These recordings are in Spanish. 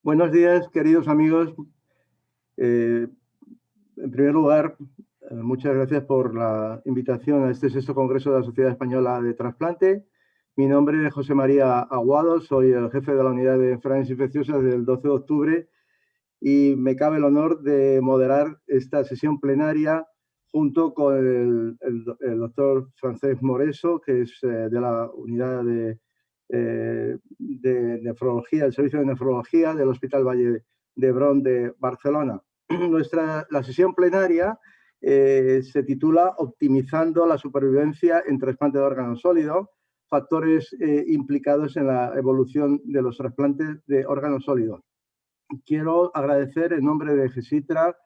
Buenos días, queridos amigos. Eh, en primer lugar, muchas gracias por la invitación a este sexto Congreso de la Sociedad Española de Trasplante. Mi nombre es José María Aguado, soy el jefe de la Unidad de Enfermedades Infecciosas del 12 de octubre y me cabe el honor de moderar esta sesión plenaria junto con el doctor Francesc Moreso, que es de la Unidad de Nefrología, el Servicio de Nefrología del Hospital Valle d'Hebron de Barcelona. La sesión plenaria se titula Optimizando la supervivencia en trasplante de órganos sólidos, factores implicados en la evolución de los trasplantes de órganos sólidos. Quiero agradecer en nombre de GESITRA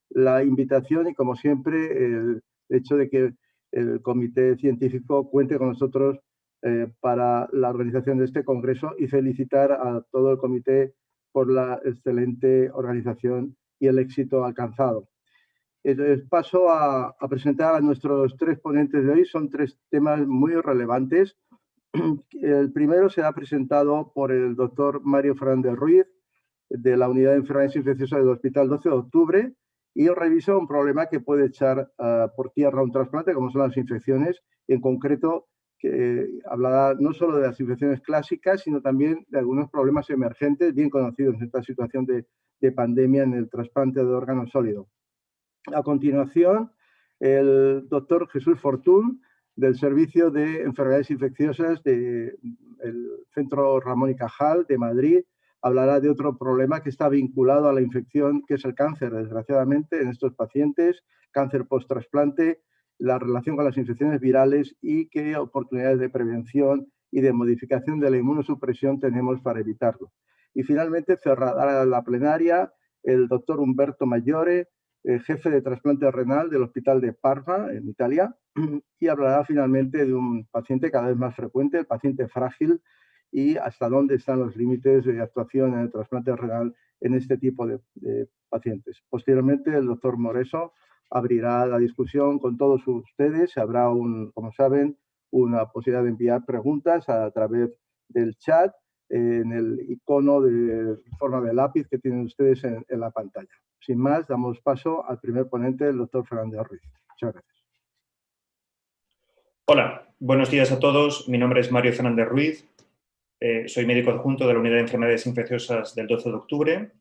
la invitación y, como siempre, el hecho de que el comité científico cuente con nosotros para la organización de este congreso y felicitar a todo el comité por la excelente organización y el éxito alcanzado. Entonces, paso a presentar a nuestros tres ponentes de hoy. Son tres temas muy relevantes. El primero será presentado por el doctor Mario Fernández Ruiz, de la Unidad de Enfermedades Infecciosas del Hospital 12 de octubre, y revisa un problema que puede echar por tierra un trasplante, como son las infecciones, y en concreto que hablará no solo de las infecciones clásicas, sino también de algunos problemas emergentes bien conocidos en esta situación de pandemia en el trasplante de órganos sólidos. A continuación, el doctor Jesús Fortún, del Servicio de Enfermedades Infecciosas del Centro Ramón y Cajal de Madrid, hablará de otro problema que está vinculado a la infección, que es el cáncer, desgraciadamente, en estos pacientes, cáncer post-trasplante, la relación con las infecciones virales y qué oportunidades de prevención y de modificación de la inmunosupresión tenemos para evitarlo. Y finalmente cerrará la plenaria el doctor Humberto Maggiore, jefe de trasplante renal del Hospital de Parma, en Italia, y hablará finalmente de un paciente cada vez más frecuente, el paciente frágil, y hasta dónde están los límites de actuación en el trasplante renal en este tipo de pacientes. Posteriormente, el doctor Moreso abrirá la discusión con todos ustedes. Habrá, como saben, una posibilidad de enviar preguntas a través del chat en el icono de forma de lápiz que tienen ustedes en la pantalla. Sin más, damos paso al primer ponente, el doctor Fernández Ruiz. Muchas gracias. Hola, buenos días a todos. Mi nombre es Mario Fernández Ruiz. Soy médico adjunto de la Unidad de Enfermedades Infecciosas del 12 de octubre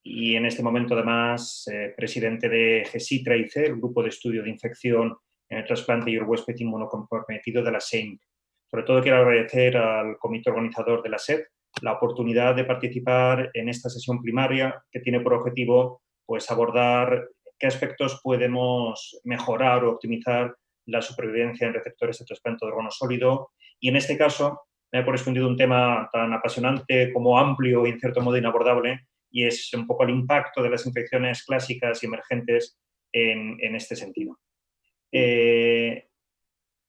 y en este momento además presidente de GESITRA-IC, el Grupo de Estudio de Infección en el Trasplante y el Huésped Inmunocomprometido de la SEINC. Sobre todo quiero agradecer al comité organizador de la SED la oportunidad de participar en esta sesión primaria que tiene por objetivo pues, abordar qué aspectos podemos mejorar o optimizar la supervivencia en receptores de trasplante de órgano sólido y en este caso me ha correspondido un tema tan apasionante como amplio y en cierto modo inabordable y es un poco el impacto de las infecciones clásicas y emergentes en este sentido.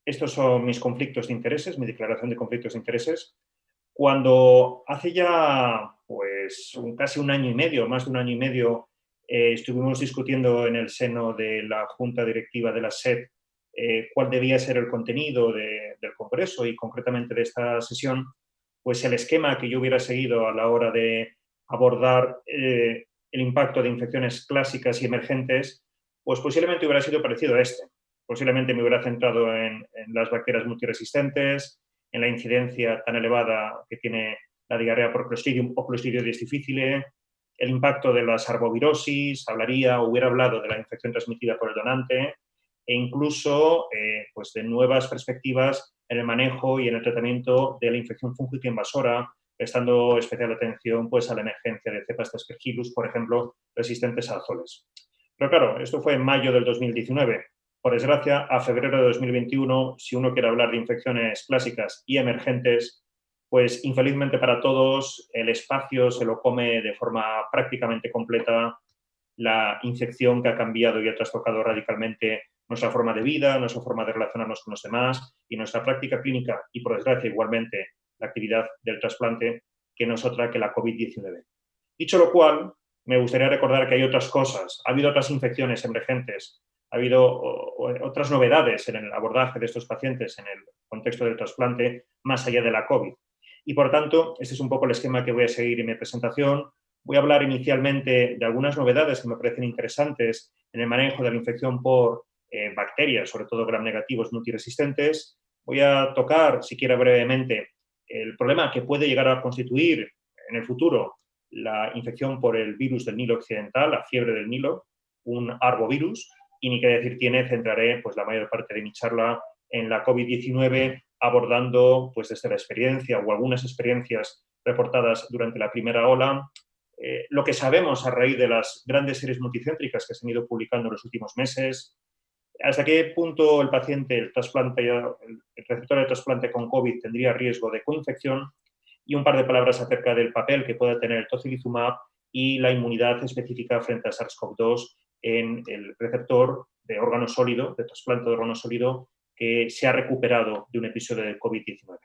Estos son mis conflictos de intereses, mi declaración de conflictos de intereses. Cuando hace ya pues casi un año y medio, más de un año y medio, estuvimos discutiendo en el seno de la Junta Directiva de la SED cuál debía ser el contenido del Congreso y concretamente de esta sesión, pues el esquema que yo hubiera seguido a la hora de abordar el impacto de infecciones clásicas y emergentes, pues posiblemente hubiera sido parecido a este. Posiblemente me hubiera centrado en las bacterias multiresistentes, en la incidencia tan elevada que tiene la diarrea por Clostridium o Clostridium difficile, el impacto de las arbovirosis, hubiera hablado de la infección transmitida por el donante e incluso pues de nuevas perspectivas en el manejo y en el tratamiento de la infección fúngica invasora, prestando especial atención pues, a la emergencia de cepas de Aspergillus, por ejemplo, resistentes a azoles. Pero claro, esto fue en mayo del 2019. Por desgracia, a febrero de 2021, si uno quiere hablar de infecciones clásicas y emergentes, pues infelizmente para todos el espacio se lo come de forma prácticamente completa la infección que ha cambiado y ha trastocado radicalmente nuestra forma de vida, nuestra forma de relacionarnos con los demás y nuestra práctica clínica y, por desgracia, igualmente la actividad del trasplante, que no es otra que la COVID-19. Dicho lo cual, me gustaría recordar que hay otras cosas. Ha habido otras infecciones emergentes, ha habido otras novedades en el abordaje de estos pacientes en el contexto del trasplante, más allá de la COVID. Y, por tanto, este es un poco el esquema que voy a seguir en mi presentación. Voy a hablar inicialmente de algunas novedades que me parecen interesantes en el manejo de la infección por bacterias, sobre todo gram negativos multiresistentes. Voy a tocar, siquiera brevemente, el problema que puede llegar a constituir en el futuro la infección por el virus del Nilo occidental, la fiebre del Nilo, un arbovirus, y ni qué decir tiene, centraré pues, la mayor parte de mi charla en la COVID-19, abordando pues, desde la experiencia o algunas experiencias reportadas durante la primera ola, lo que sabemos a raíz de las grandes series multicéntricas que se han ido publicando en los últimos meses, hasta qué punto el paciente, el receptor de trasplante con COVID tendría riesgo de coinfección, y un par de palabras acerca del papel que puede tener el tocilizumab y la inmunidad específica frente a SARS-CoV-2 en el receptor de órgano sólido, de trasplante de órgano sólido, que se ha recuperado de un episodio de COVID-19.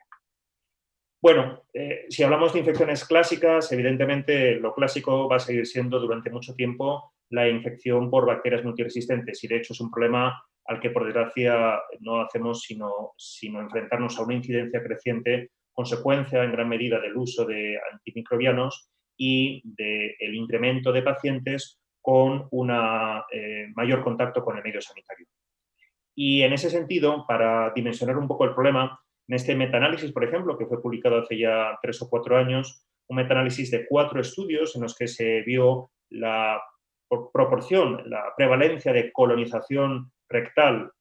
Bueno, si hablamos de infecciones clásicas, evidentemente lo clásico va a seguir siendo durante mucho tiempo la infección por bacterias multiresistentes, y de hecho es un problema al que por desgracia no hacemos sino enfrentarnos a una incidencia creciente, consecuencia en gran medida del uso de antimicrobianos y del incremento de pacientes con un mayor contacto con el medio sanitario. Y en ese sentido, para dimensionar un poco el problema, en este metaanálisis, por ejemplo, que fue publicado hace ya 3 o 4 años, un metaanálisis de 4 estudios en los que se vio la proporción, la prevalencia de colonización rectal,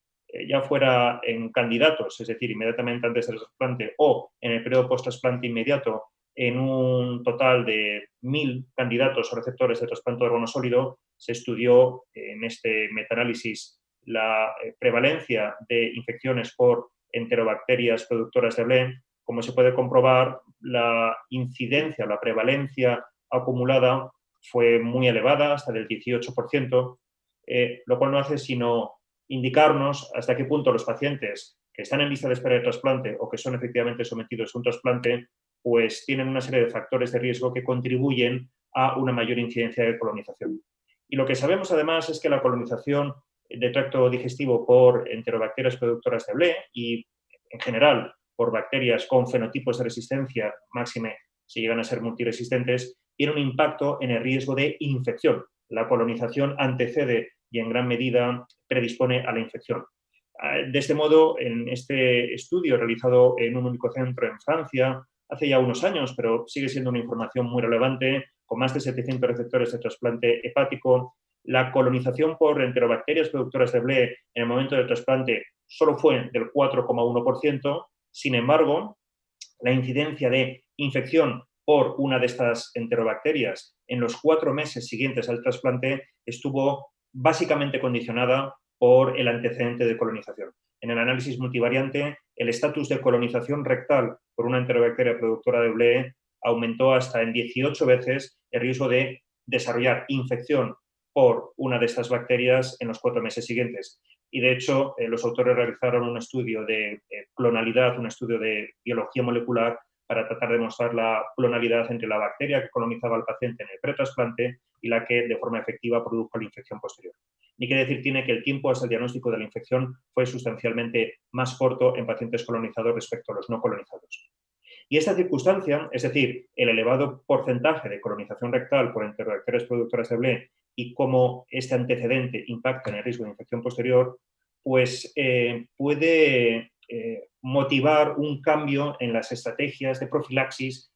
ya fuera en candidatos, es decir, inmediatamente antes del trasplante o en el periodo post-trasplante inmediato, en un total de 1.000 candidatos o receptores de trasplante de órgano sólido. Se estudió en este metaanálisis la prevalencia de infecciones por enterobacterias productoras de Blé. Como se puede comprobar, la incidencia, la prevalencia acumulada fue muy elevada, hasta del 18%, lo cual no hace sino indicarnos hasta qué punto los pacientes que están en lista de espera de trasplante o que son efectivamente sometidos a un trasplante, pues tienen una serie de factores de riesgo que contribuyen a una mayor incidencia de colonización. Y lo que sabemos además es que la colonización de tracto digestivo por enterobacterias productoras de Blé y en general por bacterias con fenotipos de resistencia, máxime si llegan a ser multiresistentes, tiene un impacto en el riesgo de infección. La colonización antecede y en gran medida predispone a la infección. De este modo, en este estudio realizado en un único centro en Francia, hace ya unos años, pero sigue siendo una información muy relevante, con más de 700 receptores de trasplante hepático, la colonización por enterobacterias productoras de Blé en el momento del trasplante solo fue del 4,1%. Sin embargo, la incidencia de infección por una de estas enterobacterias en los 4 meses siguientes al trasplante estuvo básicamente condicionada por el antecedente de colonización. En el análisis multivariante, el estatus de colonización rectal por una enterobacteria productora de Blé aumentó hasta en 18 veces el riesgo de desarrollar infección por una de estas bacterias en los 4 meses siguientes. Y de hecho, los autores realizaron un estudio de clonalidad, un estudio de biología molecular para tratar de mostrar la clonalidad entre la bacteria que colonizaba al paciente en el pretrasplante y la que de forma efectiva produjo la infección posterior. Ni que decir tiene que el tiempo hasta el diagnóstico de la infección fue sustancialmente más corto en pacientes colonizados respecto a los no colonizados. Y esta circunstancia, es decir, el elevado porcentaje de colonización rectal por enterobacterias productoras de Blé y cómo este antecedente impacta en el riesgo de infección posterior, pues puede motivar un cambio en las estrategias de profilaxis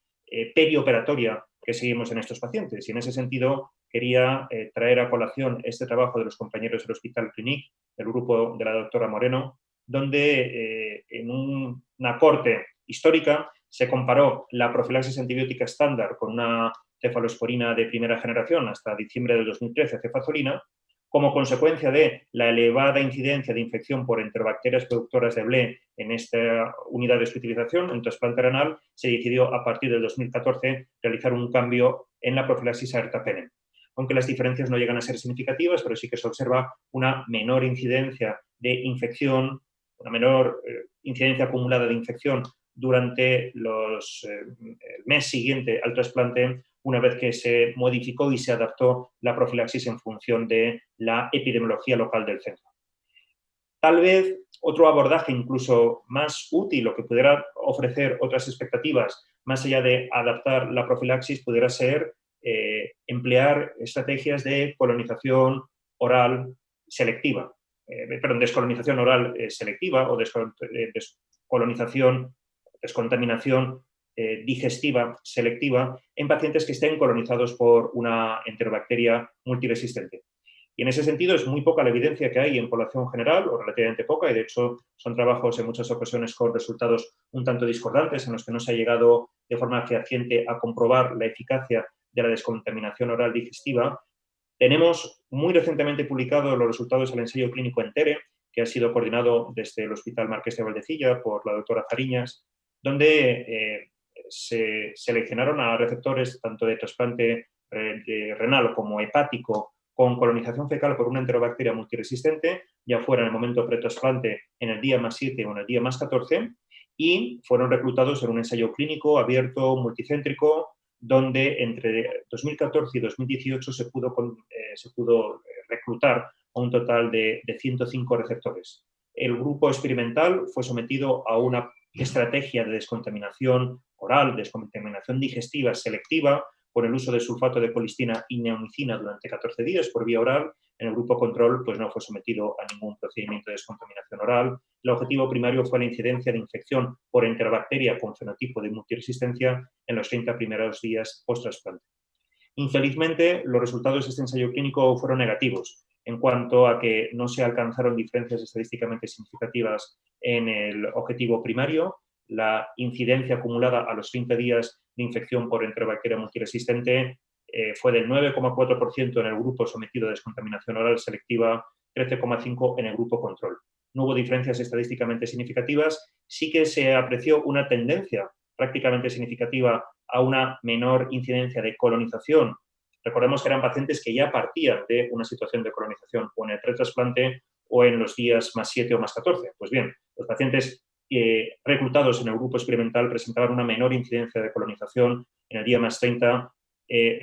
perioperatoria que seguimos en estos pacientes. Y en ese sentido quería traer a colación este trabajo de los compañeros del Hospital Clinic, del grupo de la doctora Moreno, donde en una corte histórica se comparó la profilaxis antibiótica estándar con una cefalosporina de primera generación hasta diciembre del 2013, cefazolina, como consecuencia de la elevada incidencia de infección por enterobacterias productoras de Blé en esta unidad de hospitalización, en trasplante renal, se decidió a partir del 2014 realizar un cambio en la profilaxis a ertapenem. Aunque las diferencias no llegan a ser significativas, pero sí que se observa una menor incidencia de infección, una menor incidencia acumulada de infección durante el mes siguiente al trasplante, una vez que se modificó y se adaptó la profilaxis en función de la epidemiología local del centro. Tal vez otro abordaje incluso más útil o que pudiera ofrecer otras expectativas, más allá de adaptar la profilaxis, pudiera ser emplear estrategias de colonización oral selectiva, descolonización oral selectiva o descontaminación digestiva selectiva en pacientes que estén colonizados por una enterobacteria multiresistente. Y en ese sentido es muy poca la evidencia que hay en población general, o relativamente poca, y de hecho son trabajos en muchas ocasiones con resultados un tanto discordantes en los que no se ha llegado de forma fehaciente a comprobar la eficacia de la descontaminación oral digestiva. Tenemos muy recientemente publicado los resultados del ensayo clínico ENTERE, que ha sido coordinado desde el Hospital Marqués de Valdecilla por la doctora Fariñas, donde se seleccionaron a receptores tanto de trasplante renal como hepático con colonización fecal por una enterobacteria multiresistente, ya fuera en el momento pretrasplante en el día +7 o en el día +14, y fueron reclutados en un ensayo clínico abierto, multicéntrico, donde entre 2014 y 2018 se pudo reclutar a un total de 105 receptores. El grupo experimental fue sometido a una estrategia de descontaminación oral, descontaminación digestiva selectiva, por el uso de sulfato de colistina y neomicina durante 14 días por vía oral. En el grupo control pues no fue sometido a ningún procedimiento de descontaminación oral. El objetivo primario fue la incidencia de infección por enterobacteria con fenotipo de multiresistencia en los 30 primeros días post-trasplante. Infelizmente, los resultados de este ensayo clínico fueron negativos en cuanto a que no se alcanzaron diferencias estadísticamente significativas en el objetivo primario. La incidencia acumulada a los 30 días de infección por enterobacteria multiresistente fue del 9,4% en el grupo sometido a descontaminación oral selectiva, 13,5% en el grupo control. No hubo diferencias estadísticamente significativas, sí que se apreció una tendencia prácticamente significativa a una menor incidencia de colonización. Recordemos que eran pacientes que ya partían de una situación de colonización o en el pretrasplante o en los días +7 o +14. Pues bien, los pacientes reclutados en el grupo experimental presentaban una menor incidencia de colonización en el día +30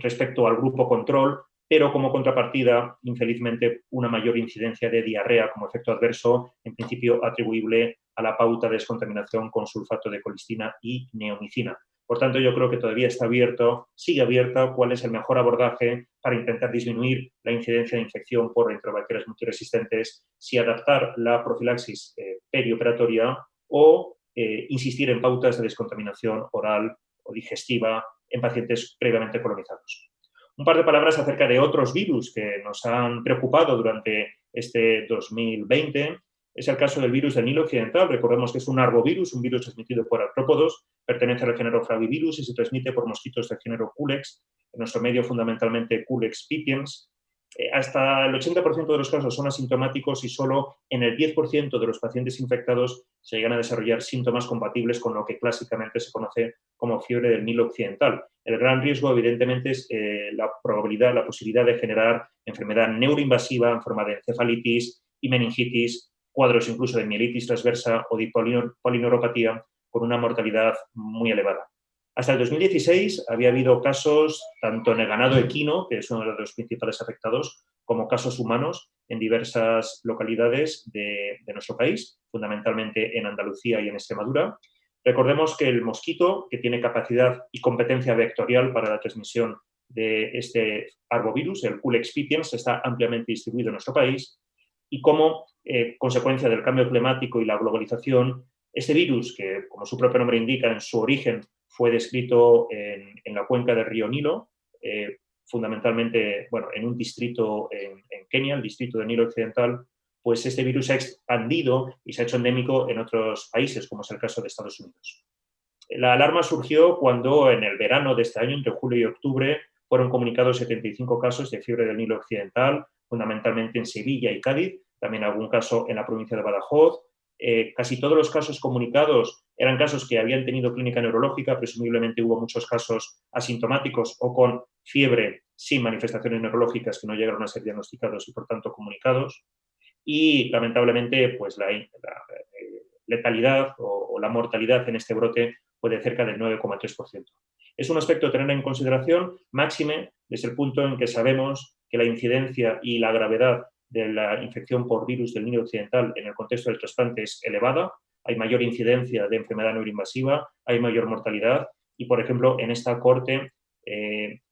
respecto al grupo control, pero como contrapartida, infelizmente, una mayor incidencia de diarrea como efecto adverso, en principio atribuible a la pauta de descontaminación con sulfato de colistina y neomicina. Por tanto, yo creo que todavía está abierto, sigue abierta, cuál es el mejor abordaje para intentar disminuir la incidencia de infección por enterobacterias multiresistentes, si adaptar la profilaxis perioperatoria o insistir en pautas de descontaminación oral o digestiva en pacientes previamente colonizados. Un par de palabras acerca de otros virus que nos han preocupado durante este 2020. Es el caso del virus del Nilo Occidental. Recordemos que es un arbovirus, un virus transmitido por artrópodos, pertenece al género Flavivirus y se transmite por mosquitos del género Culex, en nuestro medio fundamentalmente Culex pipiens. Hasta el 80% de los casos son asintomáticos y solo en el 10% de los pacientes infectados se llegan a desarrollar síntomas compatibles con lo que clásicamente se conoce como fiebre del Nilo Occidental. El gran riesgo, evidentemente, es la posibilidad de generar enfermedad neuroinvasiva en forma de encefalitis y meningitis, cuadros incluso de mielitis transversa o de polineuropatía con una mortalidad muy elevada. Hasta el 2016 había habido casos tanto en el ganado equino, que es uno de los principales afectados, como casos humanos en diversas localidades de nuestro país, fundamentalmente en Andalucía y en Extremadura. Recordemos que el mosquito, que tiene capacidad y competencia vectorial para la transmisión de este arbovirus, el Culex pipiens, está ampliamente distribuido en nuestro país y como consecuencia del cambio climático y la globalización, este virus, que como su propio nombre indica, en su origen fue descrito en la cuenca del río Nilo, fundamentalmente en un distrito en Kenia, el distrito del Nilo Occidental, pues este virus se ha expandido y se ha hecho endémico en otros países, como es el caso de Estados Unidos. La alarma surgió cuando en el verano de este año, entre julio y octubre, fueron comunicados 75 casos de fiebre del Nilo Occidental, fundamentalmente en Sevilla y Cádiz, también algún caso en la provincia de Badajoz. Casi todos los casos comunicados eran casos que habían tenido clínica neurológica, presumiblemente hubo muchos casos asintomáticos o con fiebre sin manifestaciones neurológicas que no llegaron a ser diagnosticados y por tanto comunicados. Y lamentablemente pues la letalidad o la mortalidad en este brote fue de cerca del 9,3%. Es un aspecto a tener en consideración, máxime desde el punto en que sabemos que la incidencia y la gravedad de la infección por virus del Nilo Occidental en el contexto del trasplante es elevada, hay mayor incidencia de enfermedad neuroinvasiva, hay mayor mortalidad y, por ejemplo, en esta corte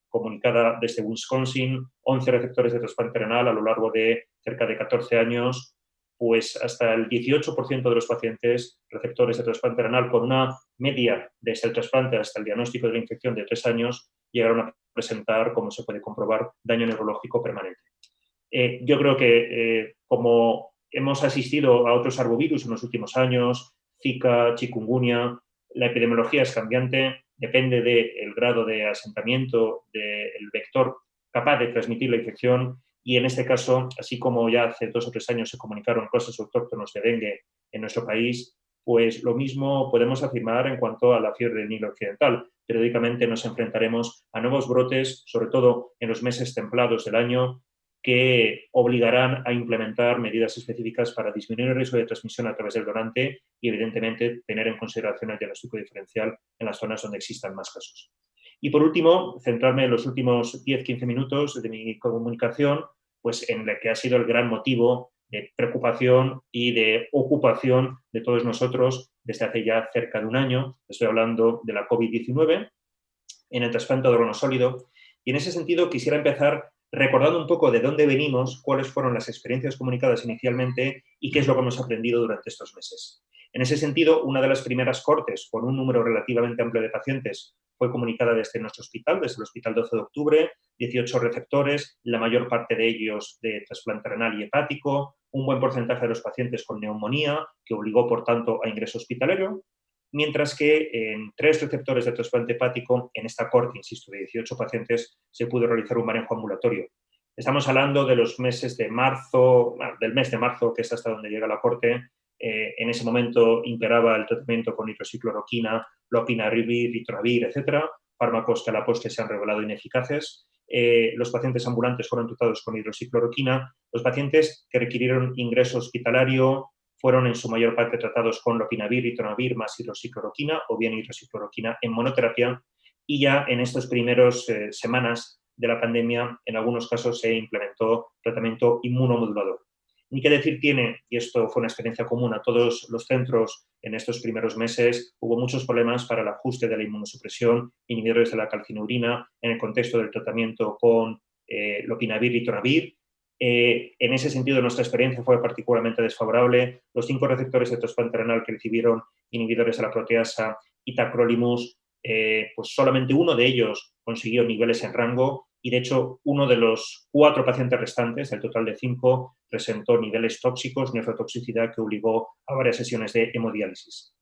comunicada desde Wisconsin, 11 receptores de trasplante renal a lo largo de cerca de 14 años, pues hasta el 18% de los pacientes receptores de trasplante renal con una media desde el trasplante hasta el diagnóstico de la infección de 3 años llegaron a presentar, como se puede comprobar, daño neurológico permanente. Yo creo que como hemos asistido a otros arbovirus en los últimos años, Zika, chikungunya, la epidemiología es cambiante, depende del grado de asentamiento del vector capaz de transmitir la infección y en este caso, así como ya hace 2 o 3 años se comunicaron casos autóctonos de dengue en nuestro país, pues lo mismo podemos afirmar en cuanto a la fiebre del Nilo occidental. Periódicamente nos enfrentaremos a nuevos brotes, sobre todo en los meses templados del año, que obligarán a implementar medidas específicas para disminuir el riesgo de transmisión a través del donante y, evidentemente, tener en consideración el diagnóstico diferencial en las zonas donde existan más casos. Y, por último, centrarme en los últimos 10-15 minutos de mi comunicación, pues en la que ha sido el gran motivo de preocupación y de ocupación de todos nosotros desde hace ya cerca de un año. Estoy hablando de la COVID-19 en el trasplante de órgano sólido. Y en ese sentido quisiera empezar recordando un poco de dónde venimos, cuáles fueron las experiencias comunicadas inicialmente y qué es lo que hemos aprendido durante estos meses. En ese sentido, una de las primeras cortes, con un número relativamente amplio de pacientes, fue comunicada desde nuestro hospital, desde el Hospital 12 de Octubre, 18 receptores, la mayor parte de ellos de trasplante renal y hepático, un buen porcentaje de los pacientes con neumonía, que obligó, por tanto, a ingreso hospitalario, mientras que en 3 receptores de trasplante hepático, en esta corte, insisto, de 18 pacientes, se pudo realizar un manejo ambulatorio. Estamos hablando de los meses de marzo, del mes de marzo, que es hasta donde llega la corte. En ese momento imperaba el tratamiento con hidroxicloroquina, lopinavir, ritonavir, etcétera, fármacos que a la postre se han revelado ineficaces. Los pacientes ambulantes fueron tratados con hidroxicloroquina. Los pacientes que requirieron ingreso hospitalario fueron en su mayor parte tratados con lopinavir, ritonavir más hidroxicloroquina o bien hidroxicloroquina en monoterapia y ya en estas primeras semanas de la pandemia en algunos casos se implementó tratamiento inmunomodulador. Ni qué decir tiene, y esto fue una experiencia común a todos los centros en estos primeros meses, hubo muchos problemas para el ajuste de la inmunosupresión, inhibidores de la calcinurina en el contexto del tratamiento con lopinavir, ritonavir. En ese sentido, nuestra experiencia fue particularmente desfavorable. Los 5 receptores de trasplante renal que recibieron inhibidores de la proteasa y tacrolimus, pues solamente uno de ellos consiguió niveles en rango y, de hecho, uno de los 4 pacientes restantes, del total de 5, presentó niveles tóxicos, nefrotoxicidad que obligó a varias sesiones de hemodiálisis.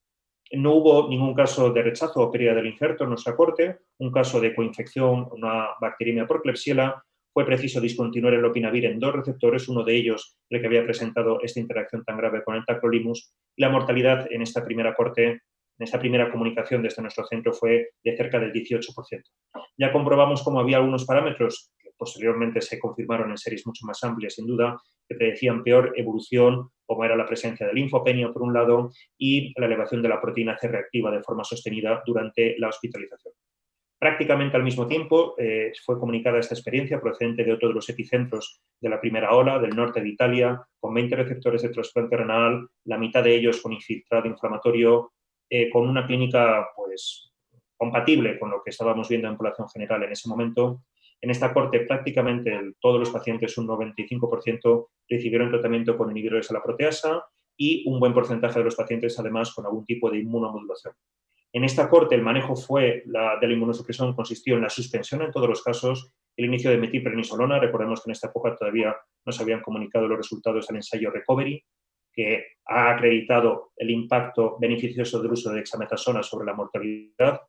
No hubo ningún caso de rechazo o pérdida del injerto en nuestra corte, un caso de coinfección, una bacteriemia por Klebsiella. Fue preciso discontinuar el lopinavir en 2 receptores, uno de ellos el que había presentado esta interacción tan grave con el tacrolimus. Y la mortalidad en esta primera corte, en esta primera comunicación desde nuestro centro fue de cerca del 18%. Ya comprobamos cómo había algunos parámetros que posteriormente se confirmaron en series mucho más amplias, sin duda, que predecían peor evolución, como era la presencia de linfopenia, por un lado, y la elevación de la proteína C reactiva de forma sostenida durante la hospitalización. Prácticamente al mismo tiempo fue comunicada esta experiencia procedente de otro de los epicentros de la primera ola, del norte de Italia, con 20 receptores de trasplante renal, la mitad de ellos con infiltrado inflamatorio, con una clínica pues, compatible con lo que estábamos viendo en población general en ese momento. En esta corte prácticamente todos los pacientes, un 95%, recibieron tratamiento con inhibidores de la proteasa y un buen porcentaje de los pacientes además con algún tipo de inmunomodulación. En esta corte el manejo de la inmunosupresión consistió en la suspensión en todos los casos, el inicio de metilprednisolona. Recordemos que en esta época todavía no se habían comunicado los resultados del ensayo Recovery, que ha acreditado el impacto beneficioso del uso de dexametasona sobre la mortalidad.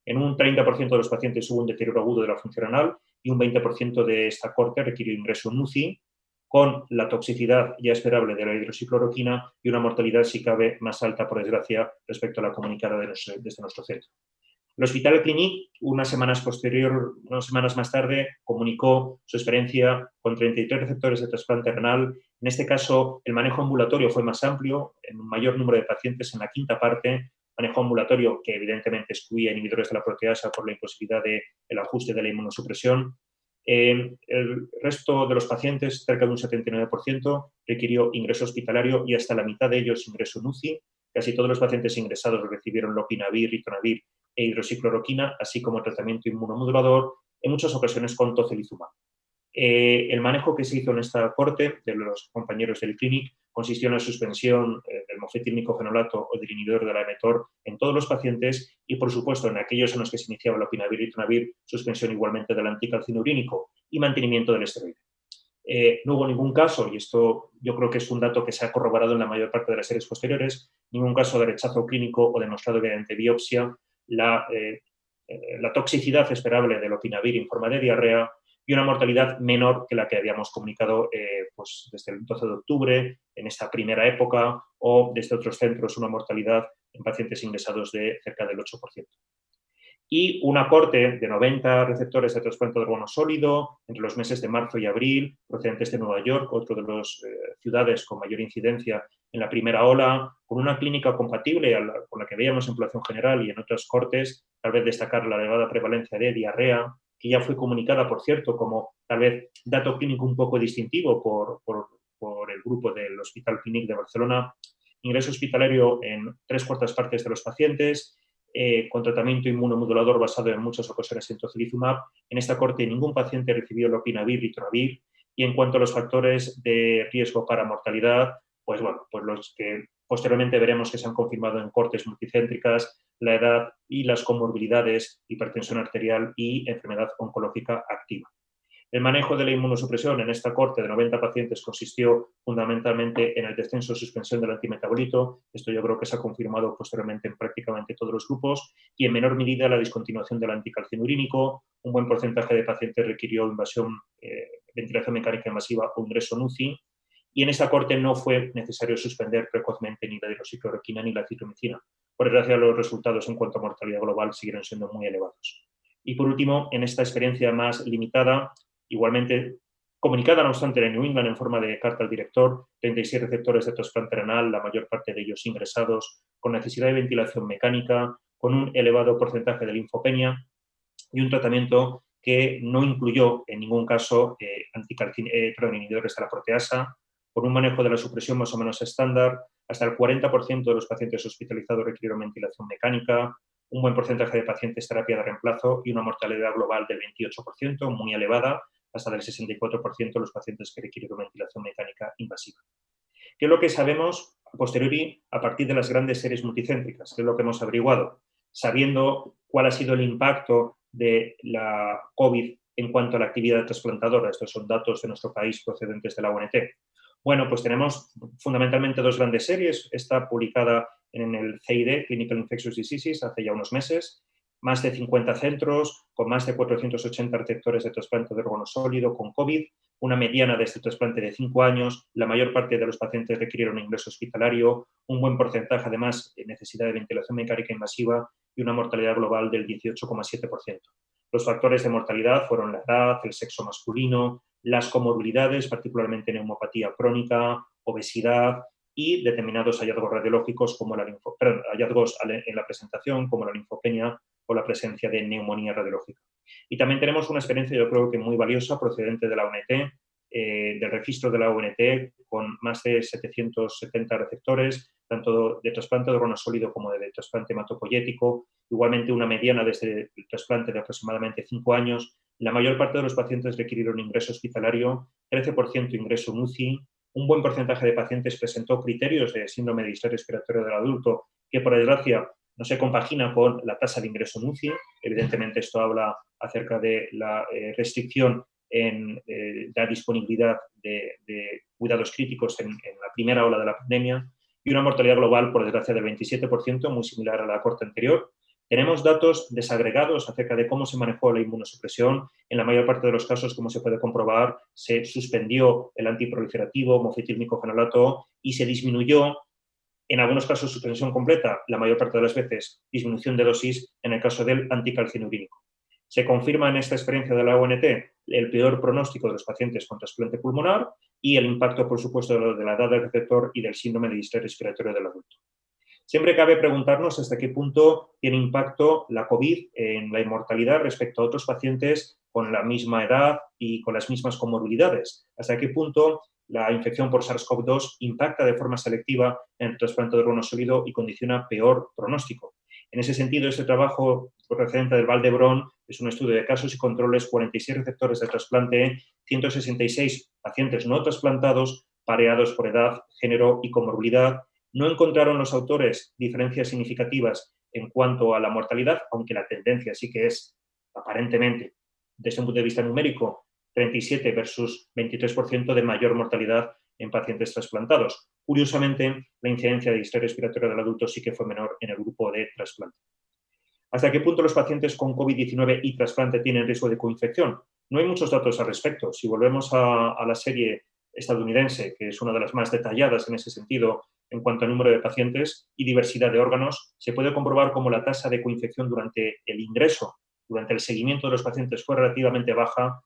En un 30% de los pacientes hubo un deterioro agudo de la función renal y un 20% de esta corte requirió ingreso en UCI, con la toxicidad ya esperable de la hidroxicloroquina y una mortalidad, si cabe, más alta, por desgracia, respecto a la comunicada desde nuestro centro. El Hospital Clínic, unas semanas más tarde, comunicó su experiencia con 33 receptores de trasplante renal. En este caso, el manejo ambulatorio fue más amplio, en un mayor número de pacientes, en la quinta parte, manejo ambulatorio que evidentemente excluía inhibidores de la proteasa por la imposibilidad del ajuste de la inmunosupresión. El resto de los pacientes, cerca de un 79%, requirió ingreso hospitalario y hasta la mitad de ellos ingreso en UCI. Casi todos los pacientes ingresados recibieron lopinavir, ritonavir e hidroxicloroquina, así como tratamiento inmunomodulador. en muchas ocasiones con tocilizumab. El manejo que se hizo en esta corte de los compañeros del CLINIC consistió en la suspensión del mofetilmicofenolato o del inhibidor de la mTOR en todos los pacientes y, por supuesto, en aquellos en los que se iniciaba la opinavir y ritonavir, suspensión igualmente del anticalcinurínico y mantenimiento del esteroide. No hubo ningún caso, y esto yo creo que es un dato que se ha corroborado en la mayor parte de las series posteriores, ningún caso de rechazo clínico o demostrado mediante biopsia la toxicidad esperable del opinavir en forma de diarrea y una mortalidad menor que la que habíamos comunicado pues desde el 12 de octubre, en esta primera época, o desde otros centros, una mortalidad en pacientes ingresados de cerca del 8%. Y un aporte de 90 receptores de trasplante de órgano sólido entre los meses de marzo y abril, procedentes de Nueva York, otro de las ciudades con mayor incidencia en la primera ola, con una clínica compatible con la que veíamos en población general y en otras cortes, tal vez destacar la elevada prevalencia de diarrea, que ya fue comunicada, por cierto, como tal vez dato clínico un poco distintivo por el grupo del Hospital Clínic de Barcelona, ingreso hospitalario en 3/4 partes de los pacientes, con tratamiento inmunomodulador basado en muchas ocasiones en tocilizumab. En esta corte ningún paciente recibió lopinavir y ritonavir. Y en cuanto a los factores de riesgo para mortalidad, pues bueno, pues los que posteriormente veremos que se han confirmado en cortes multicéntricas, la edad y las comorbilidades, hipertensión arterial y enfermedad oncológica activa. El manejo de la inmunosupresión en esta corte de 90 pacientes consistió fundamentalmente en el descenso o suspensión del antimetabolito. Esto yo creo que se ha confirmado posteriormente en prácticamente todos los grupos y en menor medida la discontinuación del anticalcinurínico. Un buen porcentaje de pacientes requirió ventilación mecánica invasiva o ingreso en UCI. Y en esta corte no fue necesario suspender precozmente ni la hidroxicloroquina ni la citromicina. Por desgracia, los resultados en cuanto a mortalidad global siguieron siendo muy elevados. Y por último, en esta experiencia más limitada, igualmente comunicada, no obstante, en New England en forma de carta al director, 36 receptores de trasplante renal, la mayor parte de ellos ingresados, con necesidad de ventilación mecánica, con un elevado porcentaje de linfopenia y un tratamiento que no incluyó en ningún caso inhibidores de la proteasa, con un manejo de la supresión más o menos estándar. Hasta el 40% de los pacientes hospitalizados requirieron ventilación mecánica, un buen porcentaje de pacientes terapia de reemplazo y una mortalidad global del 28%, muy elevada, hasta del 64% de los pacientes que requirieron ventilación mecánica invasiva. ¿Qué es lo que sabemos a posteriori a partir de las grandes series multicéntricas? ¿Qué es lo que hemos averiguado? Sabiendo cuál ha sido el impacto de la COVID en cuanto a la actividad trasplantadora. Estos son datos de nuestro país procedentes de la ONT. Bueno, pues tenemos fundamentalmente dos grandes series. Esta publicada en el CID, Clinical Infectious Diseases, hace ya unos meses. Más de 50 centros, con más de 480 receptores de trasplante de órgano sólido con COVID, una mediana de este trasplante de 5 años, la mayor parte de los pacientes requirieron ingreso hospitalario, un buen porcentaje además de necesidad de ventilación mecánica invasiva y una mortalidad global del 18,7%. Los factores de mortalidad fueron la edad, el sexo masculino, las comorbilidades, particularmente neumopatía crónica, obesidad y determinados hallazgos radiológicos como hallazgos en la presentación como la linfopenia o la presencia de neumonía radiológica. Y también tenemos una experiencia, yo creo que muy valiosa, procedente de la ONT, del registro de la ONT, con más de 770 receptores, tanto de trasplante de órgano sólido como de trasplante hematopoyético, igualmente una mediana de este trasplante de aproximadamente 5 años. La mayor parte de los pacientes requirieron ingreso hospitalario, 13% ingreso en UCI, un buen porcentaje de pacientes presentó criterios de síndrome de distrés respiratorio del adulto que, por desgracia, no se compagina con la tasa de ingreso en UCI. Evidentemente, esto habla acerca de la restricción en la disponibilidad de cuidados críticos en la primera ola de la pandemia y una mortalidad global, por desgracia, del 27%, muy similar a la corte anterior. Tenemos datos desagregados acerca de cómo se manejó la inmunosupresión. En la mayor parte de los casos, como se puede comprobar, se suspendió el antiproliferativo, mofetilmicofenolato, y se disminuyó, en algunos casos, suspensión completa, la mayor parte de las veces disminución de dosis en el caso del anticalcinurínico. Se confirma en esta experiencia de la ONT el peor pronóstico de los pacientes con trasplante pulmonar y el impacto, por supuesto, de la edad del receptor y del síndrome de distrés respiratorio del adulto. Siempre cabe preguntarnos hasta qué punto tiene impacto la COVID en la inmortalidad respecto a otros pacientes con la misma edad y con las mismas comorbilidades. Hasta qué punto la infección por SARS-CoV-2 impacta de forma selectiva en el trasplante de órgano sólido y condiciona peor pronóstico. En ese sentido, este trabajo procedente del Vall d'Hebron, es un estudio de casos y controles, 46 receptores de trasplante, 166 pacientes no trasplantados, pareados por edad, género y comorbilidad. No encontraron los autores diferencias significativas en cuanto a la mortalidad, aunque la tendencia sí que es, aparentemente, desde un punto de vista numérico, 37 versus 23% de mayor mortalidad en pacientes trasplantados. Curiosamente, la incidencia de distrés respiratorio del adulto sí que fue menor en el grupo de trasplante. ¿Hasta qué punto los pacientes con COVID-19 y trasplante tienen riesgo de coinfección? No hay muchos datos al respecto. Si volvemos a la serie estadounidense, que es una de las más detalladas en ese sentido en cuanto a número de pacientes y diversidad de órganos, se puede comprobar cómo la tasa de coinfección durante el ingreso, durante el seguimiento de los pacientes fue relativamente baja,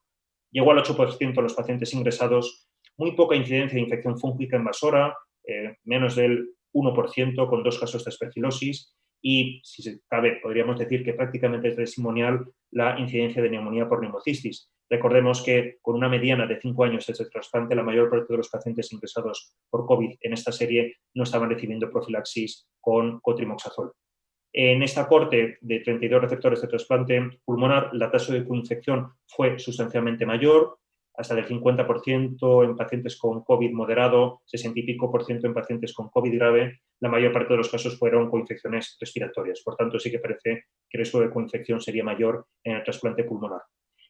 llegó al 8% de los pacientes ingresados, muy poca incidencia de infección fúngica invasora, menos del 1% con 2 casos de aspergilosis y, si se cabe, podríamos decir que prácticamente es testimonial la incidencia de neumonía por neumocistis. Recordemos que con una mediana de 5 años desde el trasplante, la mayor parte de los pacientes ingresados por COVID en esta serie no estaban recibiendo profilaxis con cotrimoxazol. En esta corte de 32 receptores de trasplante pulmonar, la tasa de coinfección fue sustancialmente mayor, hasta del 50% en pacientes con COVID moderado, 60 y pico % en pacientes con COVID grave. La mayor parte de los casos fueron coinfecciones respiratorias. Por tanto, sí que parece que el riesgo de coinfección sería mayor en el trasplante pulmonar.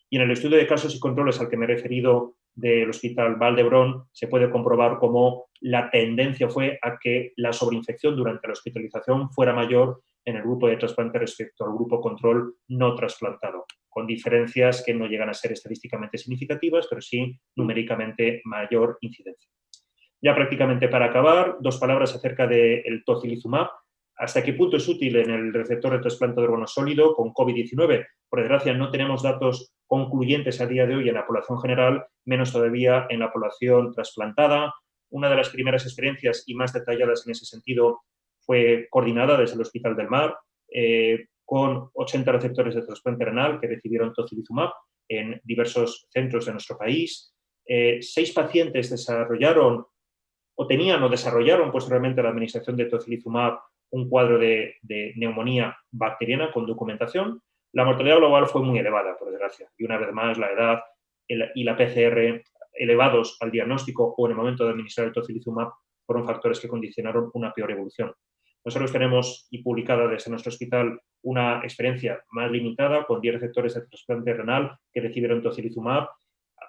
Y en el estudio de casos y controles al que me he referido del Hospital Vall d'Hebron, se puede comprobar cómo la tendencia fue a que la sobreinfección durante la hospitalización fuera mayor en el grupo de trasplante respecto al grupo control no trasplantado, con diferencias que no llegan a ser estadísticamente significativas, pero sí numéricamente mayor incidencia. Ya prácticamente para acabar, 2 palabras acerca del tocilizumab. ¿Hasta qué punto es útil en el receptor de trasplante de órgano sólido con COVID-19? Por desgracia, no tenemos datos concluyentes a día de hoy en la población general, menos todavía en la población trasplantada. Una de las primeras experiencias y más detalladas en ese sentido fue coordinada desde el Hospital del Mar, con 80 receptores de trasplante renal que recibieron tocilizumab en diversos centros de nuestro país. 6 pacientes desarrollaron o tenían o desarrollaron posteriormente la administración de tocilizumab un cuadro de neumonía bacteriana con documentación. La mortalidad global fue muy elevada, por desgracia, y una vez más la edad y la PCR elevados al diagnóstico o en el momento de administrar el tocilizumab fueron factores que condicionaron una peor evolución. Nosotros tenemos y publicada desde nuestro hospital una experiencia más limitada con 10 receptores de trasplante renal que recibieron tocilizumab.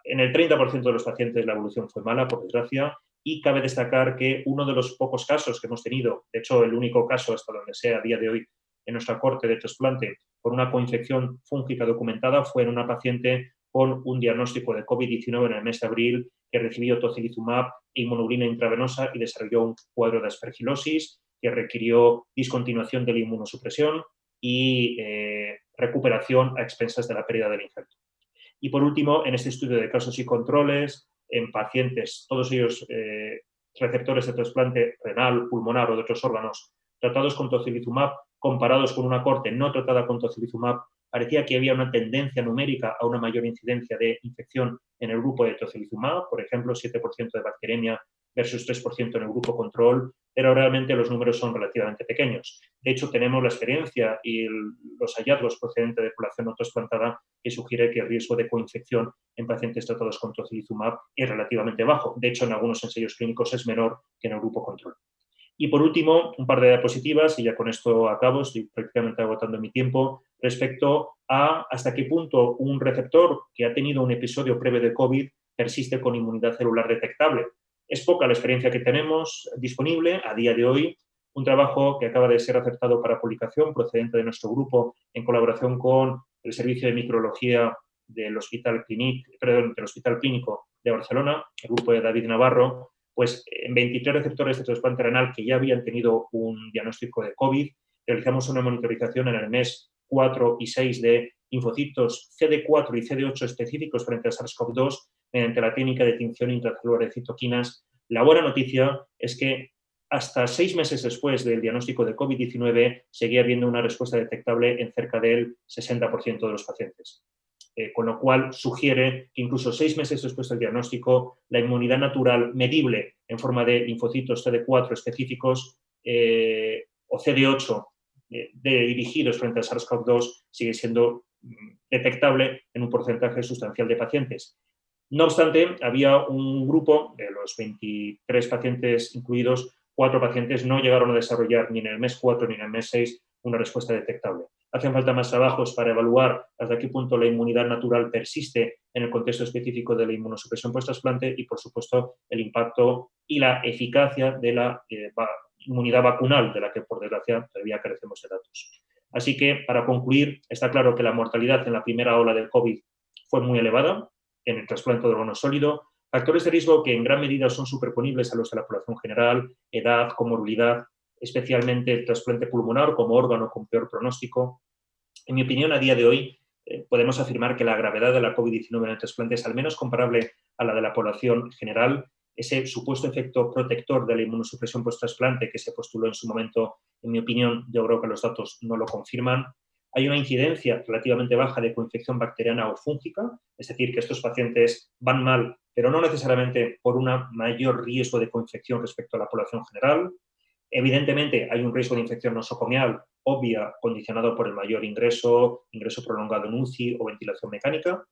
En el 30% de los pacientes la evolución fue mala, por desgracia, y cabe destacar que uno de los pocos casos que hemos tenido, de hecho el único caso hasta donde sea a día de hoy en nuestra corte de trasplante por una coinfección fúngica documentada fue en una paciente con un diagnóstico de COVID-19 en el mes de abril que recibió tocilizumab e inmunoglobulina intravenosa y desarrolló un cuadro de aspergilosis que requirió discontinuación de la inmunosupresión y recuperación a expensas de la pérdida del injerto. Y por último, en este estudio de casos y controles, en pacientes, todos ellos receptores de trasplante renal, pulmonar o de otros órganos, tratados con tocilizumab, comparados con una corte no tratada con tocilizumab, parecía que había una tendencia numérica a una mayor incidencia de infección en el grupo de tocilizumab, por ejemplo, 7% de bacteremia versus 3% en el grupo control, pero realmente los números son relativamente pequeños. De hecho, tenemos la experiencia y los hallazgos procedentes de población no trasplantada que sugiere que el riesgo de coinfección en pacientes tratados con tocilizumab es relativamente bajo. De hecho, en algunos ensayos clínicos es menor que en el grupo control. Y por último, un par de diapositivas, y ya con esto acabo, estoy prácticamente agotando mi tiempo, respecto a hasta qué punto un receptor que ha tenido un episodio previo de COVID persiste con inmunidad celular detectable. Es poca la experiencia que tenemos disponible a día de hoy. Un trabajo que acaba de ser aceptado para publicación procedente de nuestro grupo en colaboración con el Servicio de Microbiología del Hospital Clínico de Barcelona, el grupo de David Navarro, pues en 23 receptores de trasplante renal que ya habían tenido un diagnóstico de COVID, realizamos una monitorización en el mes 4 y 6 de linfocitos CD4 y CD8 específicos frente a SARS-CoV-2 mediante la técnica de tinción intracelular de citoquinas. La buena noticia es que hasta 6 meses después del diagnóstico de COVID-19 seguía habiendo una respuesta detectable en cerca del 60% de los pacientes. Con lo cual sugiere que incluso 6 meses después del diagnóstico, la inmunidad natural medible en forma de linfocitos CD4 específicos o CD8 dirigidos frente al SARS-CoV-2 sigue siendo detectable en un porcentaje sustancial de pacientes. No obstante, había un grupo de los 23 pacientes incluidos, 4 pacientes no llegaron a desarrollar ni en el mes 4 ni en el mes 6 una respuesta detectable. Hacen falta más trabajos para evaluar hasta qué punto la inmunidad natural persiste en el contexto específico de la inmunosupresión post-trasplante y, por supuesto, el impacto y la eficacia de la inmunidad vacunal, de la que, por desgracia, todavía carecemos de datos. Así que, para concluir, está claro que la mortalidad en la primera ola del COVID fue muy elevada en el trasplante de órgano sólido, factores de riesgo que en gran medida son superponibles a los de la población general, edad, comorbilidad, especialmente el trasplante pulmonar como órgano con peor pronóstico. En mi opinión, a día de hoy, podemos afirmar que la gravedad de la COVID-19 en el trasplante es al menos comparable a la de la población general. Ese supuesto efecto protector de la inmunosupresión post-trasplante que se postuló en su momento, en mi opinión, yo creo que los datos no lo confirman. Hay una incidencia relativamente baja de coinfección bacteriana o fúngica, es decir, que estos pacientes van mal, pero no necesariamente por un mayor riesgo de coinfección respecto a la población general. Evidentemente, hay un riesgo de infección nosocomial obvia, condicionado por el mayor ingreso prolongado en UCI o ventilación mecánica.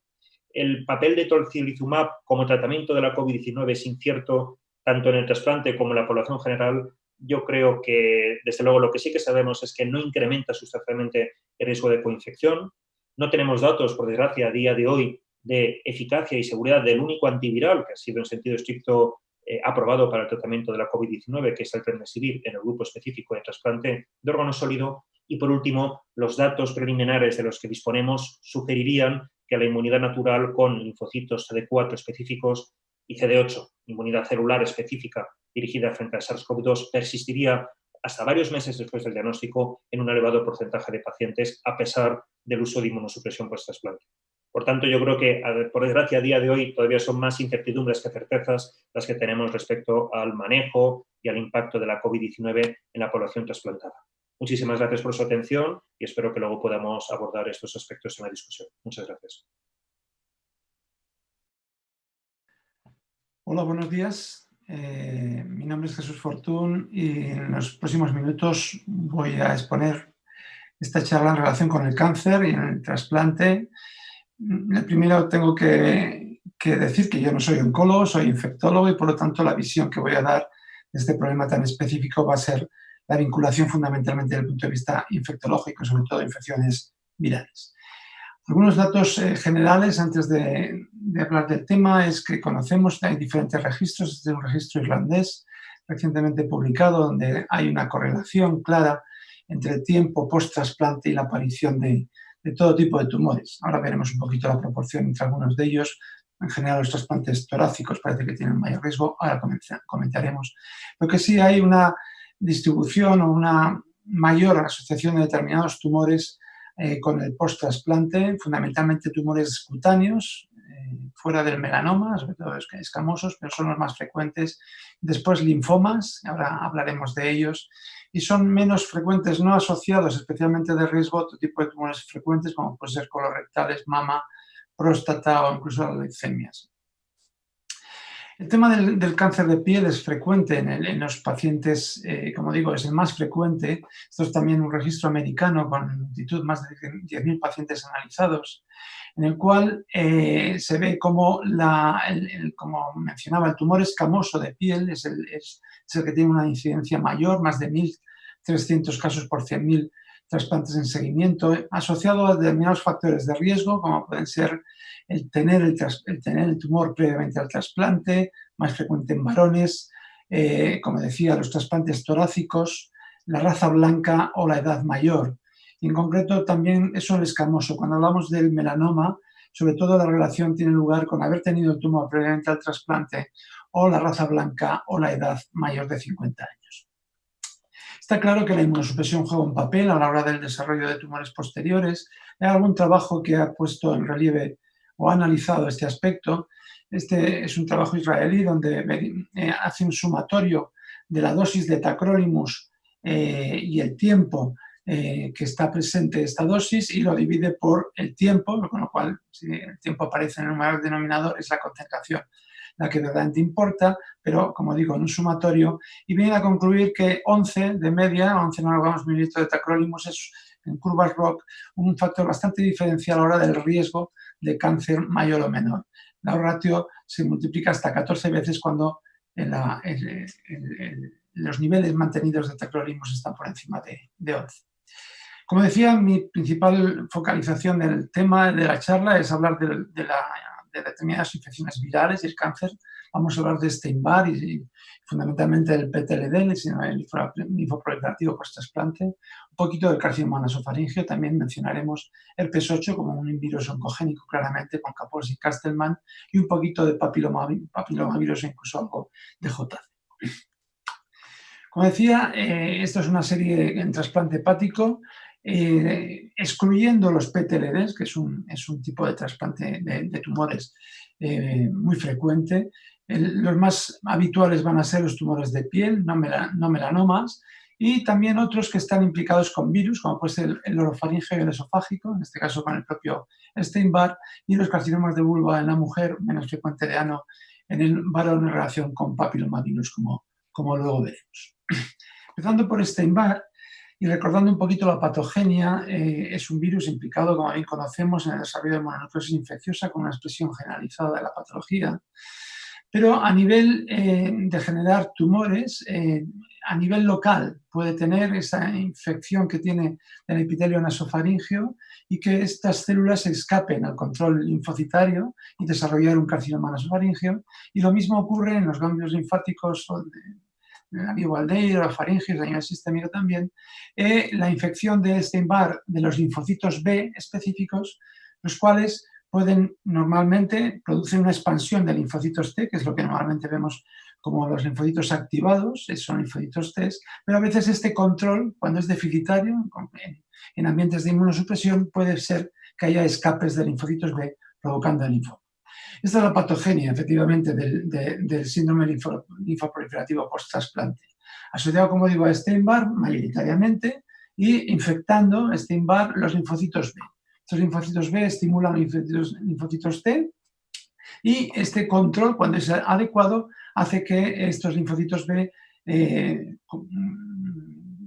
El papel de tocilizumab como tratamiento de la COVID-19 es incierto tanto en el trasplante como en la población general. Yo creo que, desde luego, lo que sí que sabemos es que no incrementa sustancialmente el riesgo de coinfección. No tenemos datos, por desgracia, a día de hoy, de eficacia y seguridad del único antiviral que ha sido en sentido estricto aprobado para el tratamiento de la COVID-19, que es el remdesivir en el grupo específico de trasplante de órgano sólido. Y, por último, los datos preliminares de los que disponemos sugerirían que la inmunidad natural con linfocitos CD4 específicos y CD8, inmunidad celular específica dirigida frente al SARS-CoV-2, persistiría hasta varios meses después del diagnóstico en un elevado porcentaje de pacientes a pesar del uso de inmunosupresión post-trasplante. Por tanto, yo creo que, por desgracia, a día de hoy todavía son más incertidumbres que certezas las que tenemos respecto al manejo y al impacto de la COVID-19 en la población trasplantada. Muchísimas gracias por su atención y espero que luego podamos abordar estos aspectos en la discusión. Muchas gracias. Hola, buenos días. Mi nombre es Jesús Fortún y en los próximos minutos voy a exponer esta charla en relación con el cáncer y el trasplante. Primero tengo que decir que yo no soy oncólogo, soy infectólogo y por lo tanto la visión que voy a dar de este problema tan específico va a ser la vinculación fundamentalmente desde el punto de vista infectológico, sobre todo infecciones virales. Algunos datos generales antes de hablar del tema es que conocemos que hay diferentes registros. Este es un registro irlandés recientemente publicado donde hay una correlación clara entre el tiempo post-trasplante y la aparición de todo tipo de tumores. Ahora veremos un poquito la proporción entre algunos de ellos. En general, los trasplantes torácicos parece que tienen mayor riesgo. Ahora comentaremos. Lo que sí hay una distribución o una mayor asociación de determinados tumores con el post-trasplante, fundamentalmente tumores cutáneos, fuera del melanoma, sobre todo escamosos, pero son los más frecuentes. Después linfomas, ahora hablaremos de ellos, y son menos frecuentes, no asociados especialmente de riesgo a otro tipo de tumores frecuentes, como pueden ser colorectales, mama, próstata o incluso las leucemias. El tema del cáncer de piel es frecuente en los pacientes, como digo, es el más frecuente. Esto es también un registro americano con multitud, más de 10.000 pacientes analizados, en el cual se ve como, como mencionaba, el tumor escamoso de piel es el que tiene una incidencia mayor, más de 1.300 casos por 100.000 trasplantes en seguimiento, asociado a determinados factores de riesgo, como pueden ser el tener el tumor previamente al trasplante, más frecuente en varones, como decía, los trasplantes torácicos, la raza blanca o la edad mayor. Y en concreto también eso el escamoso. Cuando hablamos del melanoma, sobre todo la relación tiene lugar con haber tenido el tumor previamente al trasplante o la raza blanca o la edad mayor de 50 años. Está claro que la inmunosupresión juega un papel a la hora del desarrollo de tumores posteriores. Hay algún trabajo que ha puesto en relieve o ha analizado este aspecto. Este es un trabajo israelí donde hace un sumatorio de la dosis de tacrolimus y el tiempo que está presente esta dosis y lo divide por el tiempo, con lo cual, si el tiempo aparece en el numerador denominador, es la concentración. la que verdaderamente importa, pero como digo, en un sumatorio, y viene a concluir que 11 de media, 11 nanogramos por mililitro de tacrolimus es, en curvas ROC, un factor bastante diferencial a la hora del riesgo de cáncer mayor o menor. La ratio se multiplica hasta 14 veces cuando los niveles mantenidos de tacrolimus están por encima de 11. Como decía, mi principal focalización del tema de la charla es hablar de determinadas infecciones virales y el cáncer. Vamos a hablar de Epstein-Barr y fundamentalmente del PTLD, el linfoproliferativo post-trasplante, un poquito del carcinoma nasofaríngeo. También mencionaremos herpes 8 como un virus oncogénico claramente con Kaposi y Castleman, y un poquito de papilomavirus e incluso algo de JC. Como decía, esto es una serie en trasplante hepático, excluyendo los PTLDs, que es un tipo de trasplante de tumores muy frecuente. Los más habituales van a ser los tumores de piel, no melanomas, y también otros que están implicados con virus, como puede ser el orofaríngeo y el esofágico, en este caso con el propio Epstein-Barr, y los carcinomas de vulva en la mujer, menos frecuente de ano en el varón en relación con papilomavirus, como luego veremos. Empezando por Epstein-Barr y recordando un poquito la patogenia, es un virus implicado, como bien conocemos, en el desarrollo de mononucleosis infecciosa con una expresión generalizada de la patología, pero a nivel de generar tumores, a nivel local puede tener esa infección que tiene el epitelio nasofaríngeo y que estas células escapen al control linfocitario y desarrollar un carcinoma nasofaríngeo, y lo mismo ocurre en los ganglios linfáticos la biovaldeira, la faringe, a nivel sistémico también, la infección de Epstein-Barr de los linfocitos B específicos, los cuales pueden normalmente producir una expansión de linfocitos T, que es lo que normalmente vemos como los linfocitos activados, son linfocitos T, pero a veces este control, cuando es deficitario, en ambientes de inmunosupresión, puede ser que haya escapes de linfocitos B provocando el linfoma. Esta es la patogenia, efectivamente, del síndrome linfoproliferativo post-trasplante, asociado, como digo, a Epstein-Barr mayoritariamente y infectando Epstein-Barr los linfocitos B. Estos linfocitos B estimulan linfocitos T y este control, cuando es adecuado, hace que estos linfocitos B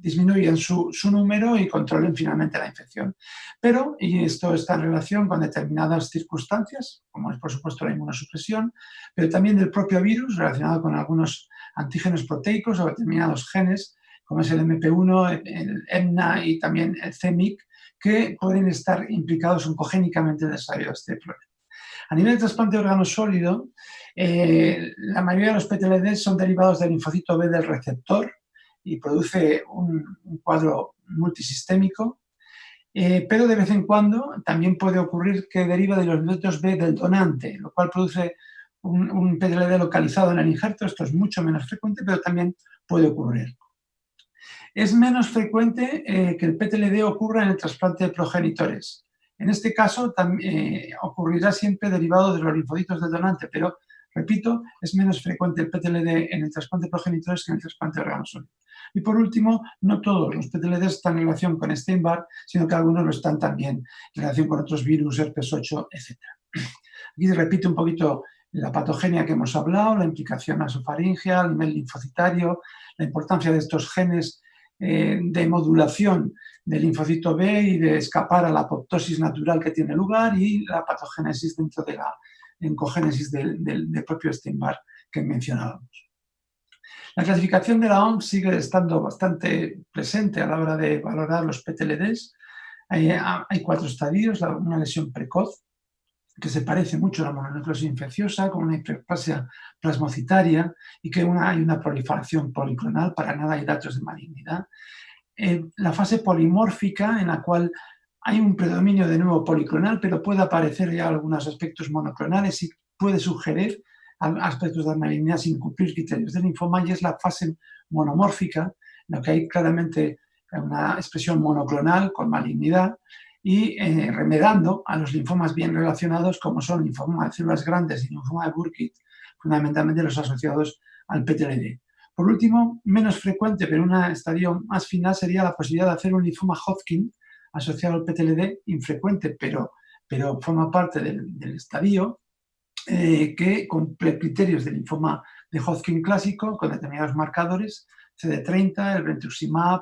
disminuyan su número y controlen finalmente la infección. Pero, y esto está en relación con determinadas circunstancias, como es por supuesto la inmunosupresión, pero también del propio virus relacionado con algunos antígenos proteicos o determinados genes, como es el MP1, el EMNA y también el CEMIC, que pueden estar implicados oncogénicamente en el desarrollo de este problema. A nivel de trasplante de órgano sólido, la mayoría de los PTLD son derivados del linfocito B del receptor y produce un cuadro multisistémico, pero de vez en cuando también puede ocurrir que deriva de los linfocitos B del donante, lo cual produce un PTLD localizado en el injerto. Esto es mucho menos frecuente, pero también puede ocurrir. Es menos frecuente que el PTLD ocurra en el trasplante de progenitores. En este caso ocurrirá siempre derivado de los linfocitos del donante, pero, repito, es menos frecuente el PTLD en el trasplante de progenitores que en el trasplante de órgano sólido. Y por último, no todos los PTLD están en relación con Epstein-Barr, sino que algunos lo están también en relación con otros virus, herpes 8, etc. Aquí repito un poquito la patogenia que hemos hablado, la implicación nasofaríngea, el nivel linfocitario, la importancia de estos genes de modulación del linfocito B y de escapar a la apoptosis natural que tiene lugar, y la patogénesis dentro de la oncogénesis del propio Epstein-Barr que mencionábamos. La clasificación de la OMS sigue estando bastante presente a la hora de valorar los PTLDs. Hay 4 estadios: una lesión precoz, que se parece mucho a la mononucleosis infecciosa, con una hiperplasia plasmocitaria y que hay una proliferación policlonal, para nada hay datos de malignidad. La fase polimórfica, en la cual hay un predominio de nuevo policlonal, pero puede aparecer ya algunos aspectos monoclonales y puede sugerir aspectos de malignidad sin cumplir criterios de linfoma, y es la fase monomórfica, en la que hay claramente una expresión monoclonal con malignidad y remedando a los linfomas bien relacionados, como son linfoma de células grandes y linfoma de Burkitt, fundamentalmente los asociados al PTLD. Por último, menos frecuente, pero un estadio más final, sería la posibilidad de hacer un linfoma Hodgkin asociado al PTLD, infrecuente, pero forma parte del estadio, que cumple criterios de linfoma de Hodgkin clásico con determinados marcadores, CD30, el brentuximab,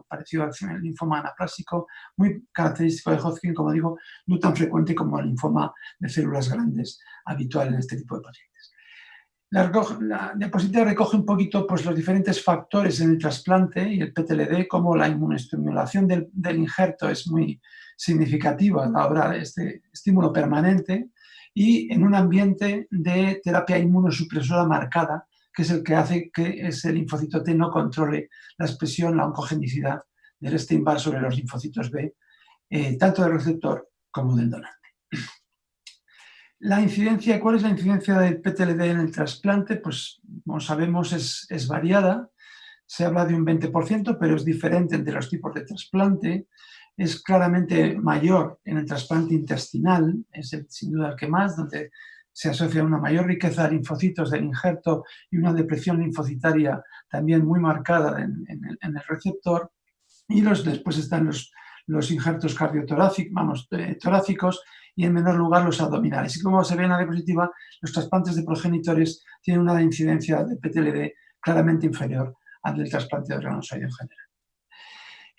parecido al linfoma anaplásico, muy característico de Hodgkin, como digo, no tan frecuente como el linfoma de células grandes habitual en este tipo de pacientes. La diapositiva recoge un poquito pues, los diferentes factores en el trasplante y el PTLD, como la inmunoestimulación del injerto es muy significativa a la hora de este estímulo permanente, y en un ambiente de terapia inmunosupresora marcada, que es el que hace que ese linfocito T no controle la expresión, la oncogenicidad del Epstein-Barr sobre los linfocitos B, tanto del receptor como del donante. La incidencia, ¿cuál es la incidencia del PTLD en el trasplante? Pues, como sabemos, es variada. Se habla de un 20%, pero es diferente entre los tipos de trasplante. Es claramente mayor en el trasplante intestinal, es sin duda el que más, donde se asocia una mayor riqueza de linfocitos del injerto y una depresión linfocitaria también muy marcada en el receptor. Y después están los injertos torácicos y en menor lugar los abdominales. Y como se ve en la diapositiva, los trasplantes de progenitores tienen una incidencia de PTLD claramente inferior al del trasplante de organoide en general.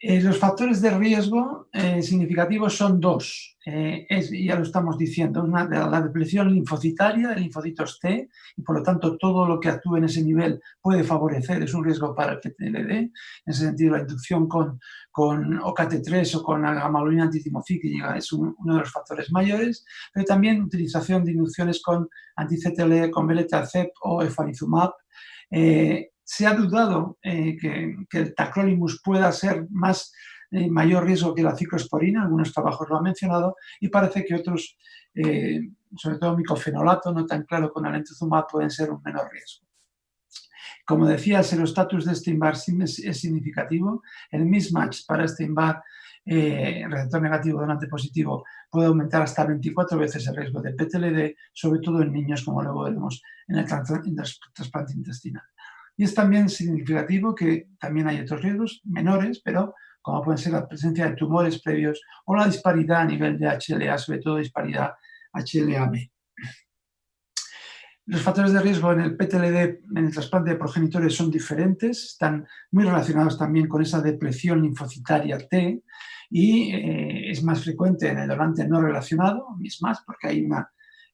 Los factores de riesgo significativos son dos, ya lo estamos diciendo, una de la depresión linfocitaria de linfocitos T, y por lo tanto todo lo que actúe en ese nivel puede favorecer, es un riesgo para el PTLD, en ese sentido la inducción con OKT3 o con la gamma-globulina antitimocíclica es uno de los factores mayores, pero también utilización de inducciones con anti-CTLA, con belatacept o efarizumab. Se ha dudado que el tacrolimus pueda ser mayor riesgo que la ciclosporina, algunos trabajos lo han mencionado, y parece que otros, sobre todo micofenolato, no tan claro con alemtuzumab, pueden ser un menor riesgo. Como decía, el serostatus de Epstein-Barr es significativo. El mismatch para Epstein-Barr, receptor negativo, donante positivo, puede aumentar hasta 24 veces el riesgo de PTLD, sobre todo en niños, como luego veremos en el trasplante intestinal. Y es también significativo que también hay otros riesgos menores, pero como pueden ser la presencia de tumores previos o la disparidad a nivel de HLA, sobre todo disparidad HLA-B. Los factores de riesgo en el PTLD, en el trasplante de progenitores, son diferentes, están muy relacionados también con esa depresión linfocitaria T, y es más frecuente en el donante no relacionado, porque hay una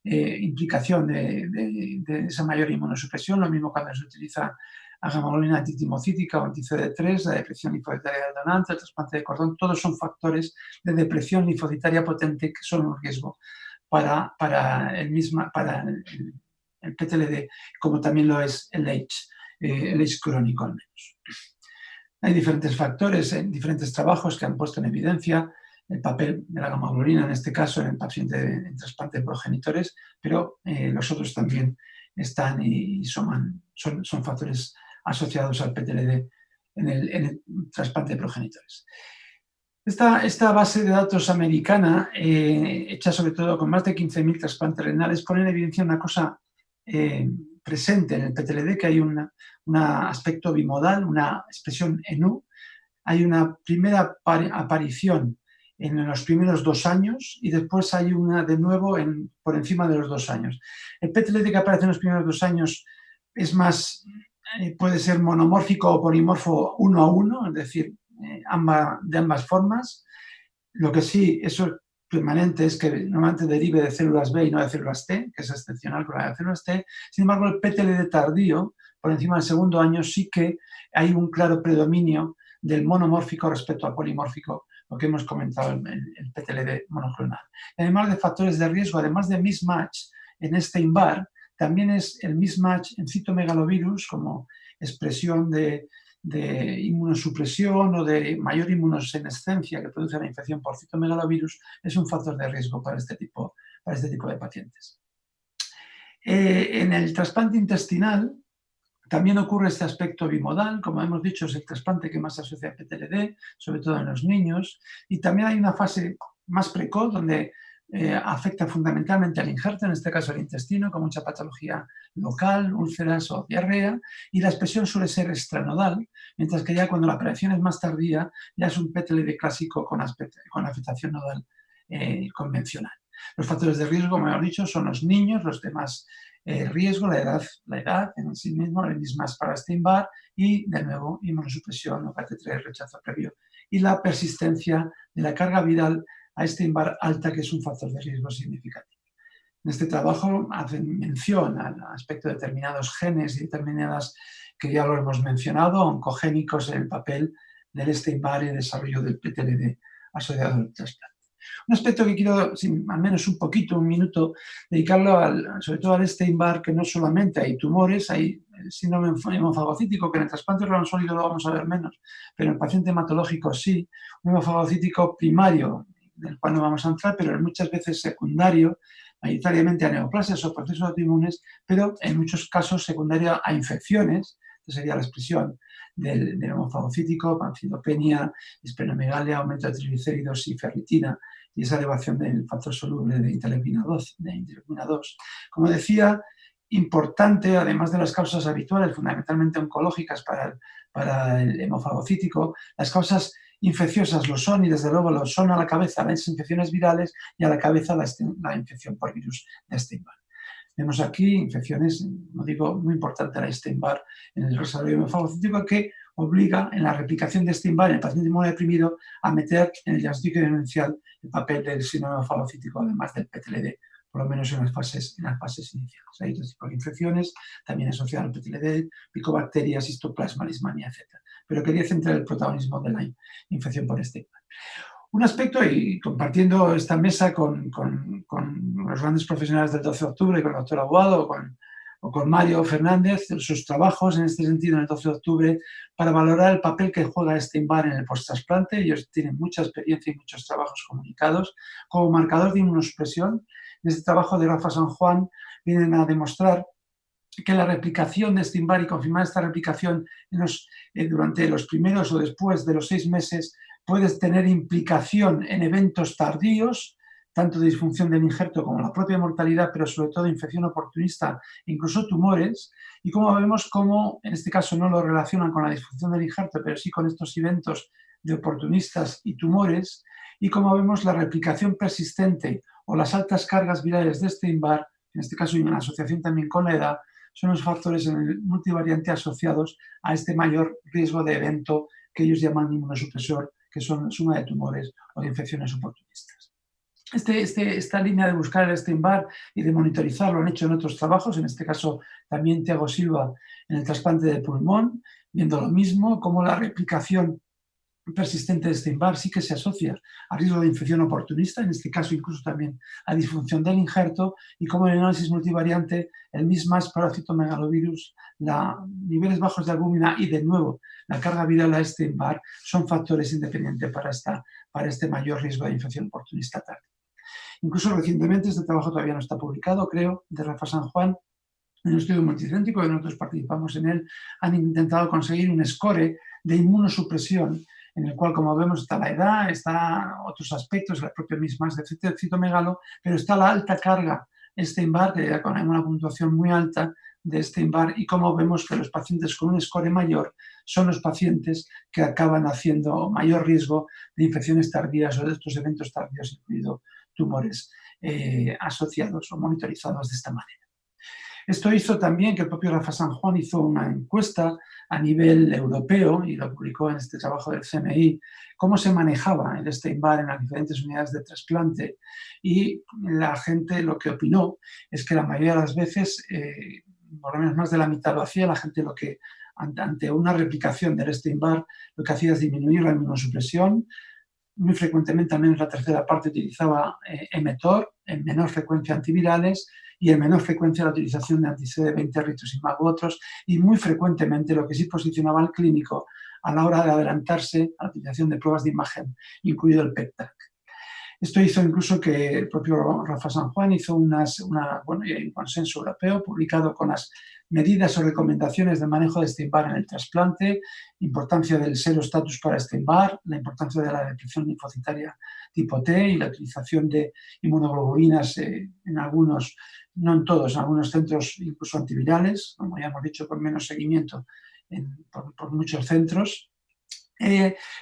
implicación de esa mayor inmunosupresión, lo mismo cuando se utiliza a gamma-globulina antitimocítica o anti-CD3, la depresión linfocitaria del donante, el trasplante de cordón, todos son factores de depresión linfocitaria potente que son un riesgo para el PTLD, como también lo es el H crónico al menos. Hay diferentes factores en diferentes trabajos que han puesto en evidencia el papel de la gamma-globulina, en este caso en el paciente en trasplante de progenitores, pero los otros también están y son factores asociados al PTLD en el trasplante de progenitores. Esta base de datos americana, hecha sobre todo con más de 15.000 trasplantes renales, pone en evidencia una cosa presente en el PTLD, que hay un aspecto bimodal, una expresión en U. Hay una primera aparición en los primeros 2 años y después hay una de nuevo por encima de los 2 años. El PTLD que aparece en los primeros 2 años es puede ser monomórfico o polimorfo 1 a 1, es decir, de ambas formas. Lo que sí, eso permanente es que normalmente derive de células B y no de células T, que es excepcional con la de células T. Sin embargo, el PTLD tardío, por encima del segundo año, sí que hay un claro predominio del monomórfico respecto al polimórfico, lo que hemos comentado, el PTLD monoclonal. Además de factores de riesgo, además de mismatch en Epstein-Barr, también es el mismatch en citomegalovirus como expresión de inmunosupresión o de mayor inmunosenescencia que produce la infección por citomegalovirus, es un factor de riesgo para este tipo de pacientes. En el trasplante intestinal también ocurre este aspecto bimodal, como hemos dicho, es el trasplante que más se asocia a PTLD, sobre todo en los niños, y también hay una fase más precoz donde afecta fundamentalmente al injerto, en este caso el intestino, con mucha patología local, úlceras o diarrea, y la expresión suele ser extranodal, mientras que ya cuando la aparición es más tardía, ya es un PTLD clásico con afectación nodal convencional. Los factores de riesgo, como hemos dicho, son los niños, los de más riesgo, la edad en sí mismo, el mismas para Epstein-Barr y, de nuevo, inmunosupresión o CAT3, rechazo previo. Y la persistencia de la carga viral a Epstein-Barr alta, que es un factor de riesgo significativo. En este trabajo hacen mención al aspecto de determinados genes y determinadas, que ya lo hemos mencionado, oncogénicos en el papel del Epstein-Barr y el desarrollo del PTLD asociado al trasplante. Un aspecto que quiero, al menos un poquito, un minuto, dedicarlo sobre todo al Epstein-Barr, que no solamente hay tumores, hay el síndrome hemofagocítico, que en el trasplante de órgano sólido lo vamos a ver menos, pero en el paciente hematológico sí, un hemofagocítico primario, del cual no vamos a entrar, pero muchas veces secundario, mayoritariamente a neoplasias o procesos autoinmunes, pero en muchos casos secundario a infecciones, que sería la expresión del hemofagocítico, pancitopenia, esplenomegalia, aumento de triglicéridos y ferritina, y esa elevación del factor soluble de interleukina 2. Como decía, importante, además de las causas habituales, fundamentalmente oncológicas para el hemofagocítico, las causas infecciosas lo son, y desde luego lo son a la cabeza las infecciones virales y a la cabeza la infección por virus de Epstein-Barr. Vemos aquí infecciones, no digo, muy importante la Epstein-Barr en el desarrollo hemofagocítico, que obliga en la replicación de Epstein-Barr en el paciente inmunodeprimido a meter en el diagnóstico diferencial el papel del síndrome hemofagocítico, además del PTLD, por lo menos en las fases iniciales. Hay otros tipos de infecciones, también asociadas al PTLD, picobacterias, histoplasma, leishmania, etc. Pero quería centrar el protagonismo de la infección por Epstein-Barr. Un aspecto, y compartiendo esta mesa con los grandes profesionales del 12 de octubre, con el doctor Aguado o con Mario Fernández, sus trabajos en este sentido en el 12 de octubre, para valorar el papel que juega Epstein-Barr en el post-trasplante. Ellos tienen mucha experiencia y muchos trabajos comunicados como marcador de inmunosupresión. En este trabajo de Rafa San Juan vienen a demostrar que la replicación de Epstein-Barr y confirmar esta replicación durante los primeros o después de los 6 meses puede tener implicación en eventos tardíos, tanto de disfunción del injerto como la propia mortalidad, pero sobre todo infección oportunista e incluso tumores. Y como vemos, como en este caso no lo relacionan con la disfunción del injerto, pero sí con estos eventos de oportunistas y tumores. Y como vemos, la replicación persistente o las altas cargas virales de Epstein-Barr, en este caso y en asociación también con la edad, son los factores en el multivariante asociados a este mayor riesgo de evento que ellos llaman inmunosupresor, que son suma de tumores o de infecciones oportunistas. Esta línea de buscar el Epstein-Barr y de monitorizar lo han hecho en otros trabajos, en este caso también Thiago Silva en el trasplante de pulmón, viendo lo mismo, como la replicación persistente de Epstein-Barr sí que se asocia a riesgo de infección oportunista, en este caso incluso también a disfunción del injerto, y como en el análisis multivariante el mismas parasitomegalovirus, niveles bajos de albúmina y de nuevo la carga viral a Epstein-Barr son factores independientes para este mayor riesgo de infección oportunista tardía. Incluso recientemente, este trabajo todavía no está publicado, creo, de Rafa San Juan, en un estudio multicéntrico que nosotros participamos en él, han intentado conseguir un score de inmunosupresión en el cual, como vemos, está la edad, están otros aspectos, la propia mismas de citomegalo, pero está la alta carga Epstein-Barr, que con una puntuación muy alta de Epstein-Barr, y como vemos que los pacientes con un score mayor son los pacientes que acaban haciendo mayor riesgo de infecciones tardías o de estos eventos tardíos, incluidos tumores asociados o monitorizados de esta manera. Esto hizo también que el propio Rafa San Juan hizo una encuesta a nivel europeo y lo publicó en este trabajo del CMI, cómo se manejaba el Epstein-Barr en las diferentes unidades de trasplante, y la gente lo que opinó es que la mayoría de las veces, por lo menos más de la mitad lo hacía, la gente lo que ante una replicación del Epstein-Barr lo que hacía es disminuir la inmunosupresión. Muy frecuentemente, al menos la tercera parte, utilizaba mTOR, en menor frecuencia antivirales, y en menor frecuencia la utilización de anti-CD20, rituximab u otros, y muy frecuentemente lo que sí posicionaba al clínico a la hora de adelantarse a la utilización de pruebas de imagen, incluido el PET-TAC. Esto hizo incluso que el propio Rafa San Juan hizo un consenso europeo publicado con las medidas o recomendaciones de manejo de Epstein-Barr en el trasplante, importancia del serostatus para Epstein-Barr, la importancia de la detección linfocitaria tipo T y la utilización de inmunoglobulinas en algunos, no en todos, en algunos centros incluso antivirales, como ya hemos dicho, con menos seguimiento por muchos centros.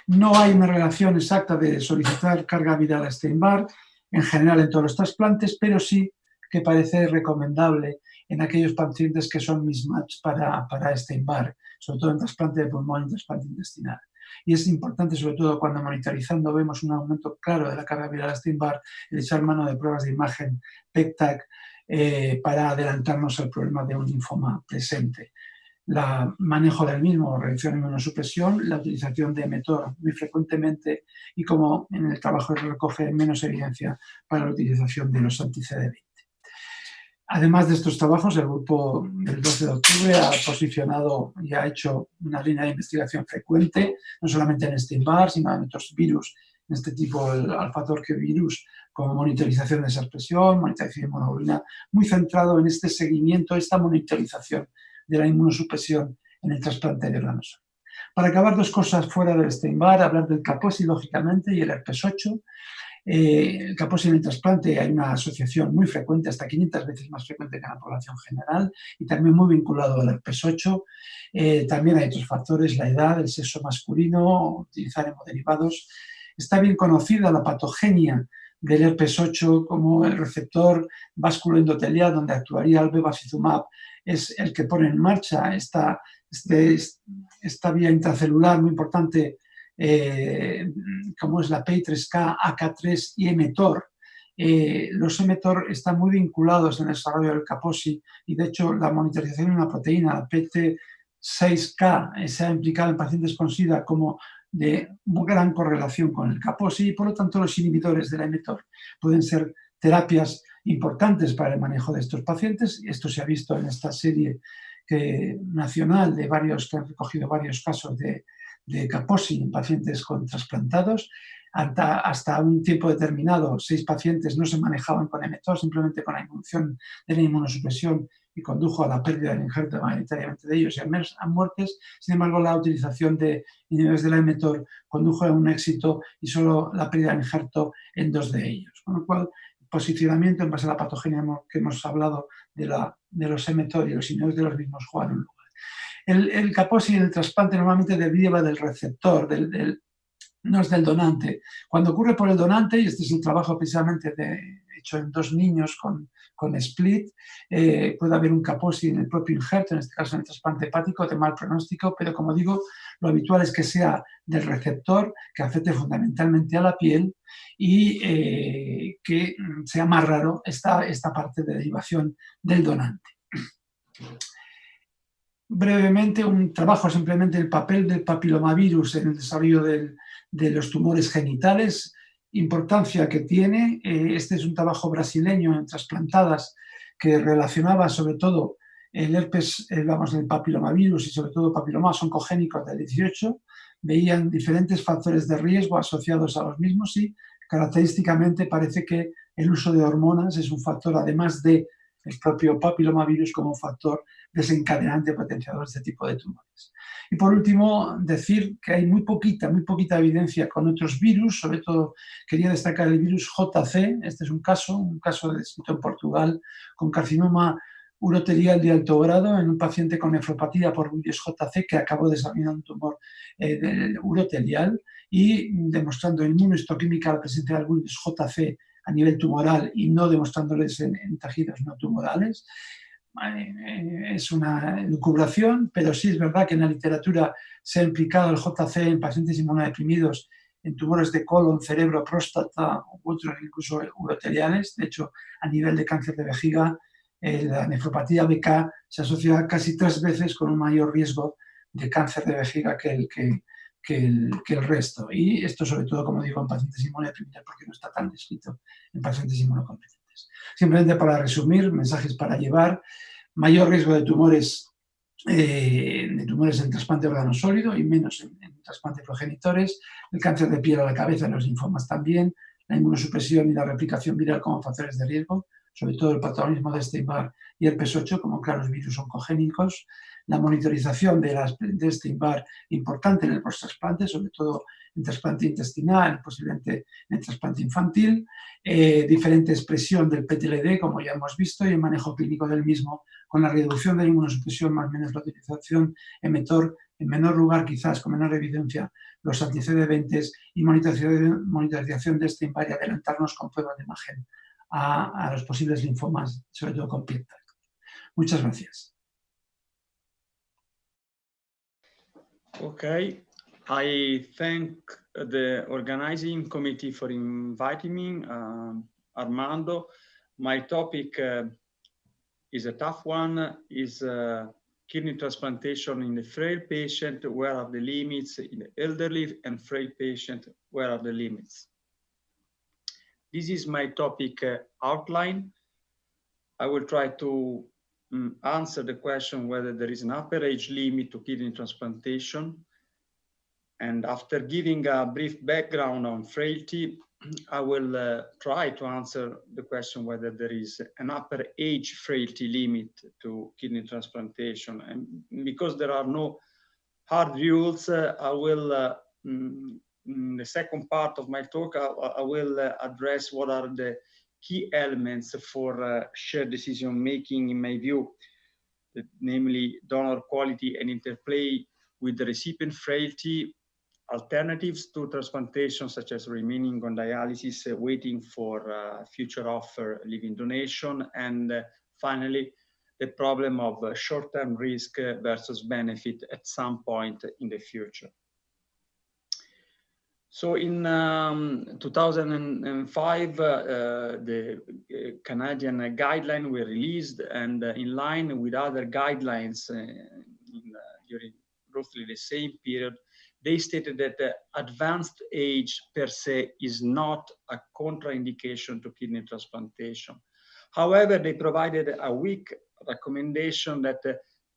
No hay una relación exacta de solicitar carga viral a Epstein-Barr. en general en todos los trasplantes, pero sí que parece recomendable en aquellos pacientes que son mismatch para Epstein-Barr, sobre todo en trasplante de pulmón y en trasplante intestinal. Y es importante, sobre todo cuando monitorizando vemos un aumento claro de la carga viral Epstein-Barr, el echar mano de pruebas de imagen PET-TAC para adelantarnos al problema de un linfoma presente. El manejo del mismo, reducción de inmunosupresión, la utilización de mTOR muy frecuentemente y como en el trabajo recoge menos evidencia para la utilización de los anti-CD20. Además de estos trabajos, el grupo del 12 de octubre ha posicionado y ha hecho una línea de investigación frecuente, no solamente en Epstein-Barr, sino en otros virus, en este tipo, el alfa-Torque virus, como monitorización de esa expresión, monitorización de inmunoglobulina, muy centrado en este seguimiento, esta monitorización de la inmunosupresión en el trasplante de órganos. Para acabar, dos cosas fuera del Epstein-Barr, hablar del Kaposi, lógicamente, y el herpes 8. El Kaposi en el trasplante hay una asociación muy frecuente, hasta 500 veces más frecuente que en la población general, y también muy vinculado al herpes 8. También hay otros factores, la edad, el sexo masculino, utilizar hemoderivados. Está bien conocida la patogenia del herpes 8 como el receptor vasculoendotelial, donde actuaría el bevacizumab, es el que pone en marcha esta vía intracelular muy importante, como es la PI3K, AK3 y mTOR. Los mTOR están muy vinculados en el desarrollo del Kaposi y de hecho la monitorización de una proteína, la PT6K, se ha implicado en pacientes con SIDA como de gran correlación con el Kaposi y por lo tanto los inhibidores de la mTOR pueden ser terapias importantes para el manejo de estos pacientes. Esto se ha visto en esta serie nacional de varios que han recogido varios casos de Kaposi en pacientes con trasplantados. Hasta un tiempo determinado, 6 pacientes no se manejaban con mTOR, simplemente con la inducción de la inmunosupresión y condujo a la pérdida del injerto mayoritariamente de ellos y a muertes. Sin embargo, la utilización de inhibidores de la mTOR condujo a un éxito y solo la pérdida del injerto en 2 de ellos. Con lo cual, posicionamiento en base a la patogenia que hemos hablado de los mTOR y los inhibidores de los mismos juegan un lugar. El Kaposi en el trasplante normalmente deriva del receptor, no es del donante. Cuando ocurre por el donante, y este es el trabajo precisamente hecho en 2 niños con split, puede haber un Kaposi en el propio injerto, en este caso en el trasplante hepático, de mal pronóstico, pero como digo, lo habitual es que sea del receptor, que afecte fundamentalmente a la piel y que sea más raro esta parte de derivación del donante. Brevemente, un trabajo simplemente el papel del papilomavirus en el desarrollo de los tumores genitales, importancia que tiene. Este es un trabajo brasileño en trasplantadas que relacionaba sobre todo el herpes, el papilomavirus y sobre todo papilomas oncogénicos del 18. Veían diferentes factores de riesgo asociados a los mismos y característicamente parece que el uso de hormonas es un factor, además de el propio papilomavirus, como un factor desencadenante potenciador de este tipo de tumores. Y por último, decir que hay muy poquita evidencia con otros virus, sobre todo quería destacar el virus JC. Este es un caso descrito en Portugal con carcinoma urotelial de alto grado en un paciente con nefropatía por virus JC que acabó desarrollando un tumor urotelial y demostrando inmunohistoquímica la presencia del virus JC a nivel tumoral y no demostrándoles en tejidos no tumorales. Es una elucubración, pero sí es verdad que en la literatura se ha implicado el JC en pacientes inmunodeprimidos en tumores de colon, cerebro, próstata u otros incluso uroteliales. De hecho, a nivel de cáncer de vejiga, la nefropatía BK se asocia casi 3 veces con un mayor riesgo de cáncer de vejiga que el resto. Y esto sobre todo, como digo, en pacientes inmunodeprimidos porque no está tan descrito en pacientes inmunocompetentes. Simplemente para resumir, mensajes para llevar: mayor riesgo de tumores en trasplante de órgano sólido y menos en trasplante de progenitores, el cáncer de piel a la cabeza, los linfomas también, la inmunosupresión y la replicación viral como factores de riesgo, sobre todo el patógenismo de Epstein-Barr y herpes 8 como claros virus oncogénicos, la monitorización de Epstein-Barr importante en el post-trasplante, sobre todo en trasplante intestinal, posiblemente en trasplante infantil, diferente expresión del PTLD, como ya hemos visto, y el manejo clínico del mismo, con la reducción de la inmunosupresión más o menos la utilización mTOR En menor lugar, quizás con menor evidencia, los anti-CD20 y monitorización de este y adelantarnos con pruebas de imagen a los posibles linfomas, sobre todo con piel. Muchas gracias. Okay, I thank the organizing committee for inviting me, Armando. My topic is a tough one, is kidney transplantation in the frail patient, where are the limits, in the elderly and frail patient, where are the limits. This is my topic outline. I will try to answer the question whether there is an upper age limit to kidney transplantation. And after giving a brief background on frailty, I will try to answer the question whether there is an upper age frailty limit to kidney transplantation. And because there are no hard rules, I will, in the second part of my talk, I will address what are the key elements for shared decision-making, in my view, namely donor quality and interplay with the recipient frailty, alternatives to transplantation, such as remaining on dialysis, waiting for future offer living donation, and finally, the problem of short-term risk versus benefit at some point in the future. So in 2005, the Canadian guidelines were released, and in line with other guidelines during roughly the same period, they stated that the advanced age per se is not a contraindication to kidney transplantation. However, they provided a weak recommendation that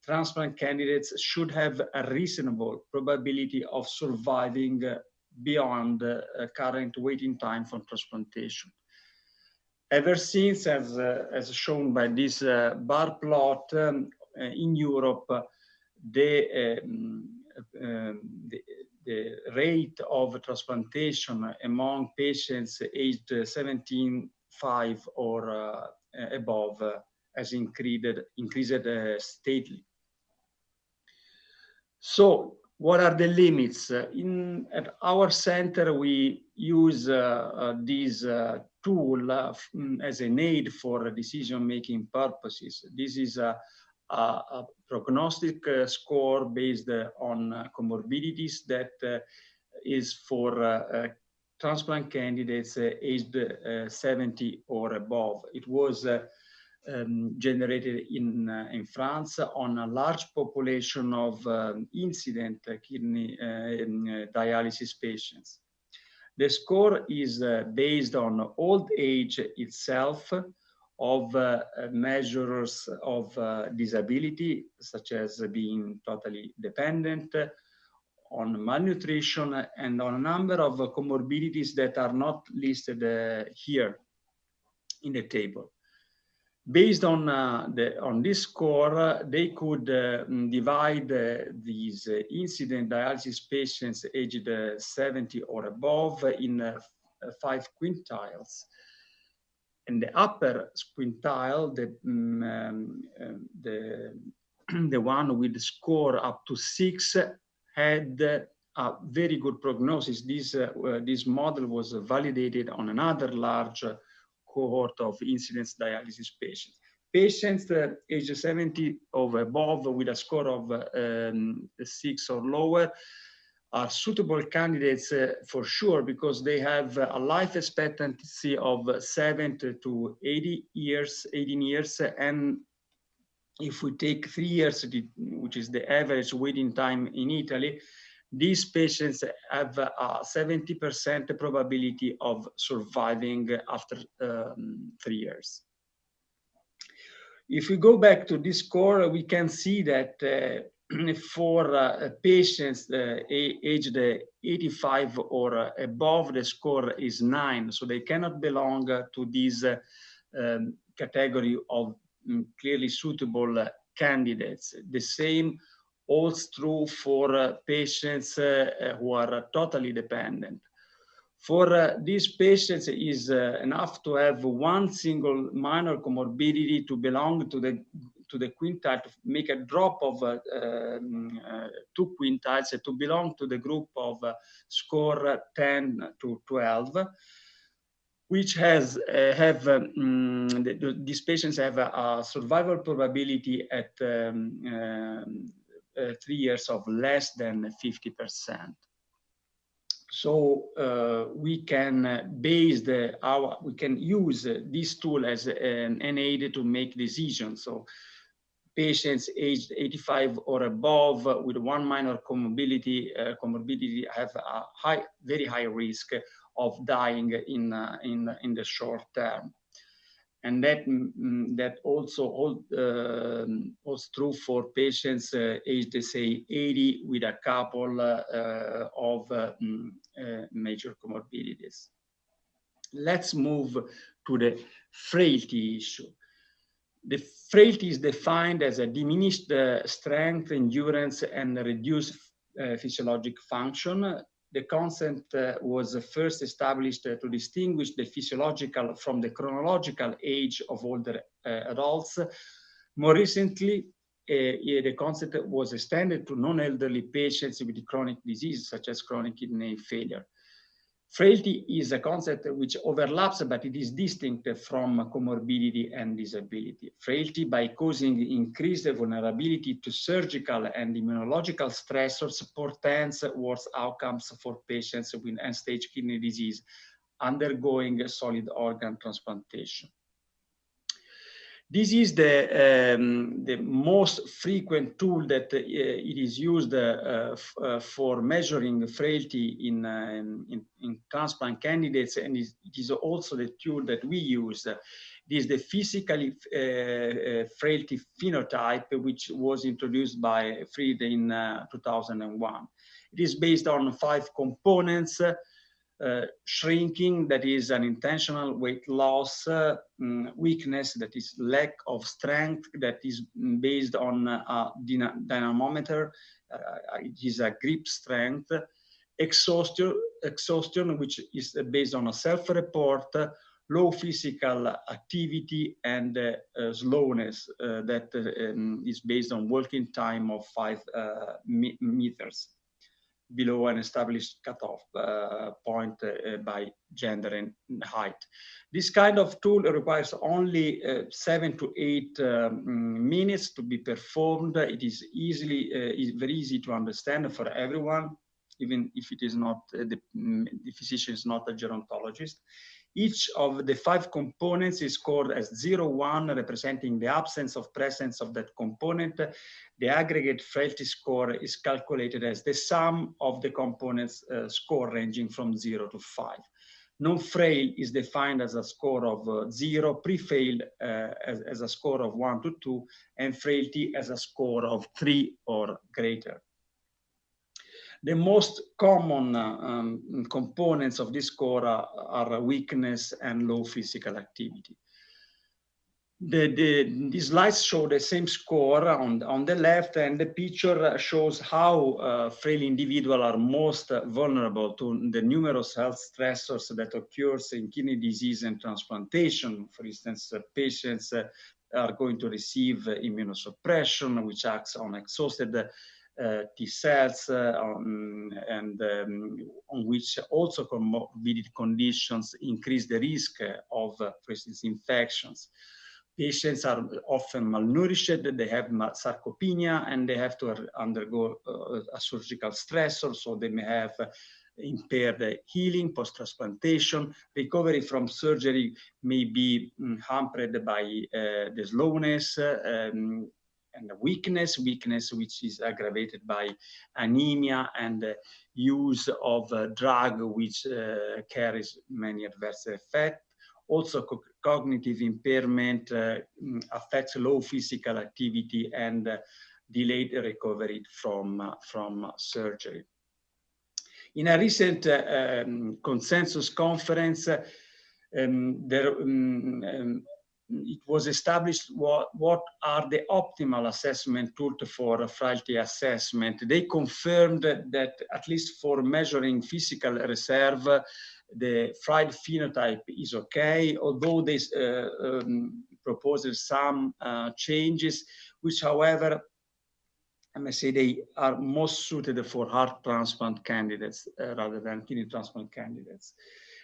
transplant candidates should have a reasonable probability of surviving beyond current waiting time for transplantation. Ever since, as shown by this bar plot, in Europe, the rate of transplantation among patients aged 17.5 or above has increased steadily. So, what are the limits? At our center, we use this tool as an aid for decision-making purposes. This is a prognostic score based on comorbidities that is for transplant candidates aged 70 or above. It was generated in France on a large population of incident kidney dialysis patients. The score is based on old age itself, of measures of disability, such as being totally dependent, on malnutrition, and on a number of comorbidities that are not listed here in the table. Based on this score, they could divide these incident dialysis patients aged 70 or above in 5 quintiles. And the upper quintile, the one with the score up to 6, had a very good prognosis. This model was validated on another large cohort of incidence dialysis patients. Patients aged 70 or above with a score of 6 or lower are suitable candidates for sure, because they have a life expectancy of 7 to 18 years, and if we take 3 years, which is the average waiting time in Italy, these patients have a 70% probability of surviving after 3 years. If we go back to this score, we can see that for patients aged 85 or above, the score is 9. So they cannot belong to this category of clearly suitable candidates. The same holds true for patients who are totally dependent. For these patients, it is enough to have one single minor comorbidity to belong to the to the quintile, to make a drop of 2 quintiles to belong to the group of score 10 to 12, which these patients have a survival probability at 3 years of less than 50%. So we can we can use this tool as an aid to make decisions. So patients aged 85 or above with one minor comorbidity have a very high risk of dying in the short term. And that also holds true for patients aged, say, 80 with a couple of major comorbidities. Let's move to the frailty issue. The frailty is defined as a diminished strength, endurance, and reduced physiologic function. The concept was first established to distinguish the physiological from the chronological age of older adults. More recently, the concept was extended to non-elderly patients with chronic disease, such as chronic kidney failure. Frailty is a concept which overlaps, but it is distinct from comorbidity and disability. Frailty, by causing increased vulnerability to surgical and immunological stressors, portends worse outcomes for patients with end-stage kidney disease undergoing solid organ transplantation. This is the most frequent tool that it is used for measuring frailty in transplant candidates, and it is also the tool that we use. It is the physically frailty phenotype, which was introduced by Fried in 2001. It is based on 5 components. Shrinking, that is an intentional weight loss, weakness, that is lack of strength, that is based on a dynamometer, it is a grip strength, exhaustion, which is based on a self-report, low physical activity, and slowness, that is based on walking time of 5 meters. Below an established cutoff point by gender and height. This kind of tool requires only 7 to 8 minutes to be performed. It is very easy to understand for everyone, even if it is not the physician is not a gerontologist. Each of the 5 components is scored as 0-1, representing the absence of presence of that component. The aggregate frailty score is calculated as the sum of the components score ranging from 0 to 5. Non-frail is defined as a score of 0, pre-failed as a score of 1 to 2, and frailty as a score of 3 or greater. The most common components of this score are weakness and low physical activity. These slides show the same score on the left, and the picture shows how frail individuals are most vulnerable to the numerous health stressors that occurs in kidney disease and transplantation. For instance, patients are going to receive immunosuppression, which acts on exhausted T cells, and on which also comorbidity conditions increase the risk of, for instance, infections. Patients are often malnourished, they have sarcopenia, and they have to undergo a surgical stressor, so they may have impaired healing post-transplantation. Recovery from surgery may be hampered by the slowness, and the weakness which is aggravated by anemia and use of a drug which carries many adverse effects. Also, cognitive impairment affects low physical activity and delayed recovery from surgery. In a recent consensus conference, it was established what are the optimal assessment tools for frailty assessment. They confirmed that at least for measuring physical reserve, the frail phenotype is okay, although this proposed some changes, which, however, I may say they are most suited for heart transplant candidates rather than kidney transplant candidates.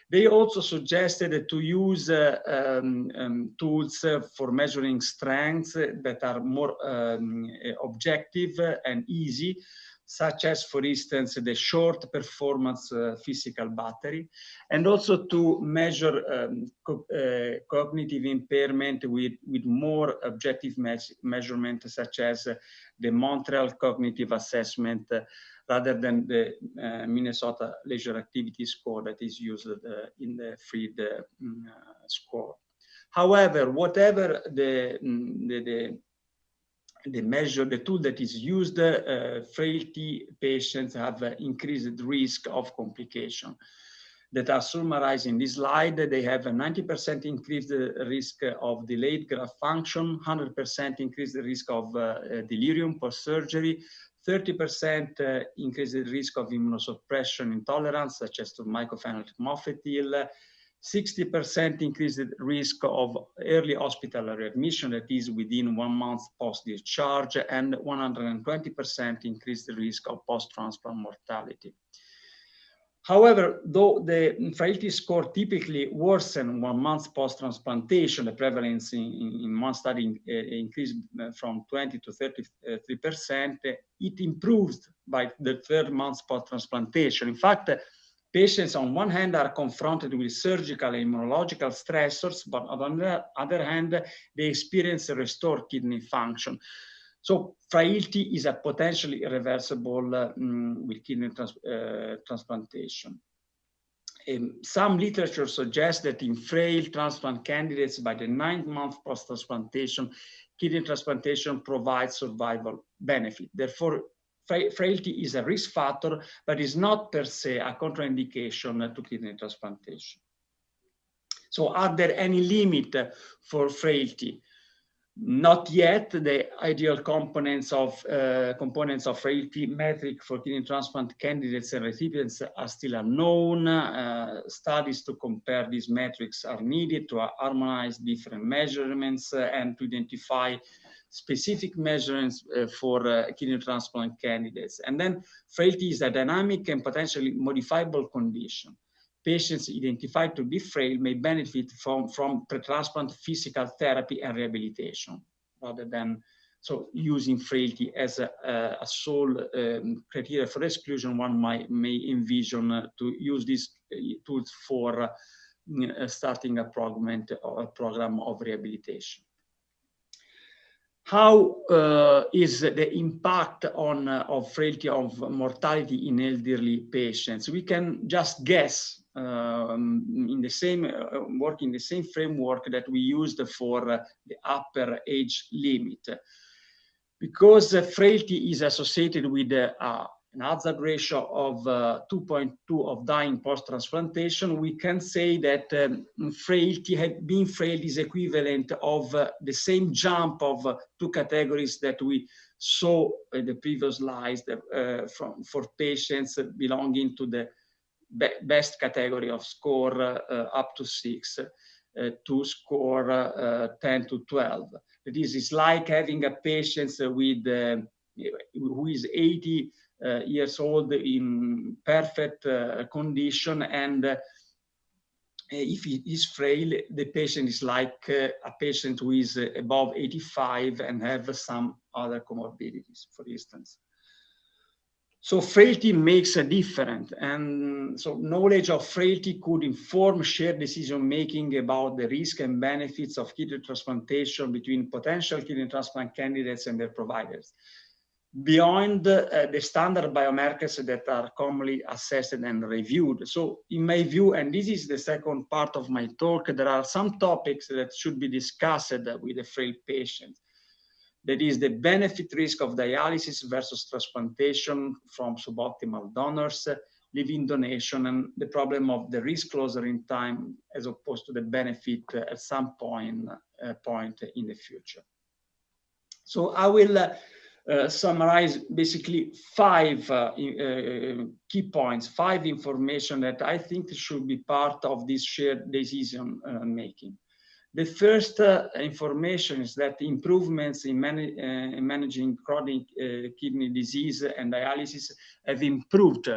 They also suggested to use tools for measuring strengths that are more objective and easy, such as, for instance, the short performance physical battery, and also to measure cognitive impairment with more objective measurement, such as the Montreal Cognitive Assessment, rather than the Minnesota Leisure Activity Score that is used in the Fried score. However, whatever the tool that is used, frailty patients have increased risk of complication that are summarized in this slide. They have a 90% increased risk of delayed graft function, 100% increased risk of delirium post-surgery, 30% increased risk of immunosuppression intolerance, such as to mycophenolate mofetil, 60% increased risk of early hospital readmission, that is within 1 month post-discharge, and 120% increased risk of post-transplant mortality. However, though the frailty score typically worsen 1 month post-transplantation, the prevalence in one study increased from 20 to 33%, it improves by the 3rd month post-transplantation. In fact, patients on one hand are confronted with surgical and immunological stressors, but on the other hand, they experience a restored kidney function. So frailty is a potentially irreversible with kidney transplantation. Some literature suggests that in frail transplant candidates, by the 9th month post-transplantation, kidney transplantation provides survival benefit. Therefore, frailty is a risk factor, but is not per se a contraindication to kidney transplantation. So are there any limit for frailty? Not yet. The ideal components of frailty metric for kidney transplant candidates and recipients are still unknown. Studies to compare these metrics are needed to harmonize different measurements and to identify specific measurements for kidney transplant candidates. And then frailty is a dynamic and potentially modifiable condition. Patients identified to be frail may benefit from pre-transplant physical therapy and rehabilitation, rather than using frailty as a sole criteria for exclusion. One may envision to use these tools for starting a program of rehabilitation. How is the impact of frailty of mortality in elderly patients? We can just guess in the same framework that we used for the upper age limit. Because frailty is associated with an hazard ratio of 2.2 of dying post-transplantation, we can say that being frail is equivalent of the same jump of 2 categories that we saw in the previous slides for patients belonging to the best category of score up to 6 to score 10 to 12. This is like having a patient who is 80 years old in perfect condition, and if he is frail, the patient is like a patient who is above 85 and have some other comorbidities, for instance. So frailty makes a difference, and so knowledge of frailty could inform shared decision-making about the risk and benefits of kidney transplantation between potential kidney transplant candidates and their providers, beyond the standard biomarkers that are commonly assessed and reviewed. So in my view, and this is the second part of my talk, there are some topics that should be discussed with a frail patient. That is the benefit risk of dialysis versus transplantation from suboptimal donors, living donation, and the problem of the risk closer in time as opposed to the benefit at some point in the future. So I will summarize basically 5 key points, 5 information that I think should be part of this shared decision making. The first information is that improvements in managing chronic kidney disease and dialysis have improved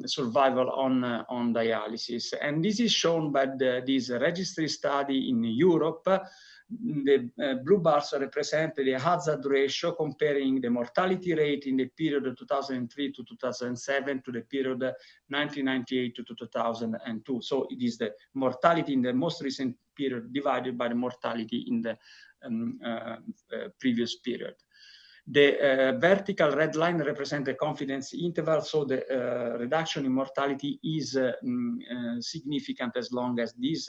survival on dialysis. And this is shown by this registry study in Europe. The blue bars represent the hazard ratio comparing the mortality rate in the period 2003 to 2007 to the period 1998 to 2002. So it is the mortality in the most recent period divided by the mortality in the previous period. The vertical red line represents the confidence interval, so the reduction in mortality is significant as long as these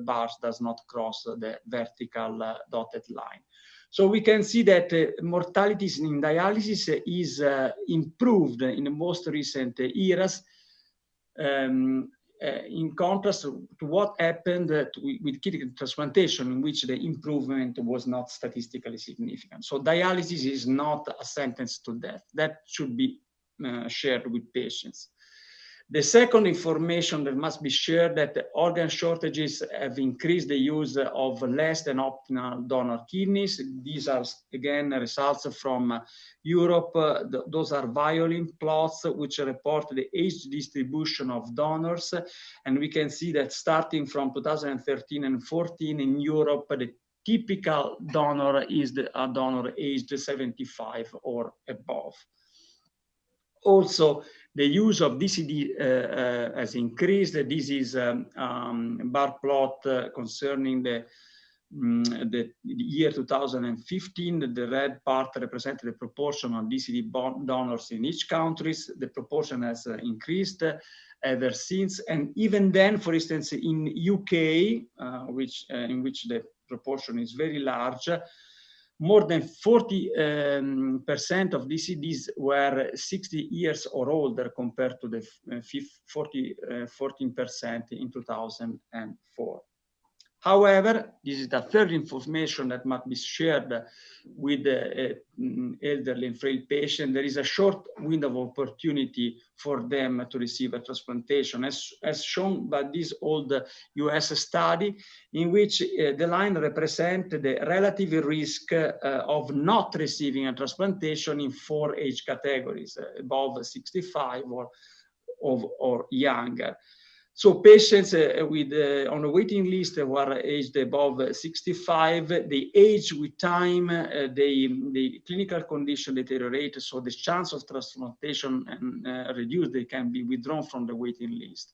bars does not cross the vertical dotted line. So we can see that mortality in dialysis is improved in the most recent years, in contrast to what happened with kidney transplantation, in which the improvement was not statistically significant. So dialysis is not a sentence to death. That should be shared with patients. The second information that must be shared, that organ shortages have increased the use of less than optimal donor kidneys. These are, again, results from Europe. Those are violin plots which report the age distribution of donors. And we can see that starting from 2013 and 14 in Europe, the typical donor is a donor aged 75 or above. Also, the use of DCD has increased. This is a bar plot concerning the year 2015. The red part represents the proportion of DCD donors in each country. The proportion has increased ever since. And even then, for instance, in UK, in which the proportion is very large, more than 40% of DCDs were 60 years or older compared to the 14% in 2004. However, this is the third information that must be shared with the elderly and frail patient. There is a short window of opportunity for them to receive a transplantation, as shown by this old US study, in which the line represents the relative risk of not receiving a transplantation in 4 age categories, above 65 or younger. So patients on a waiting list who are aged above 65, they age with time, the clinical condition deteriorates, so the chance of transplantation reduced. They can be withdrawn from the waiting list.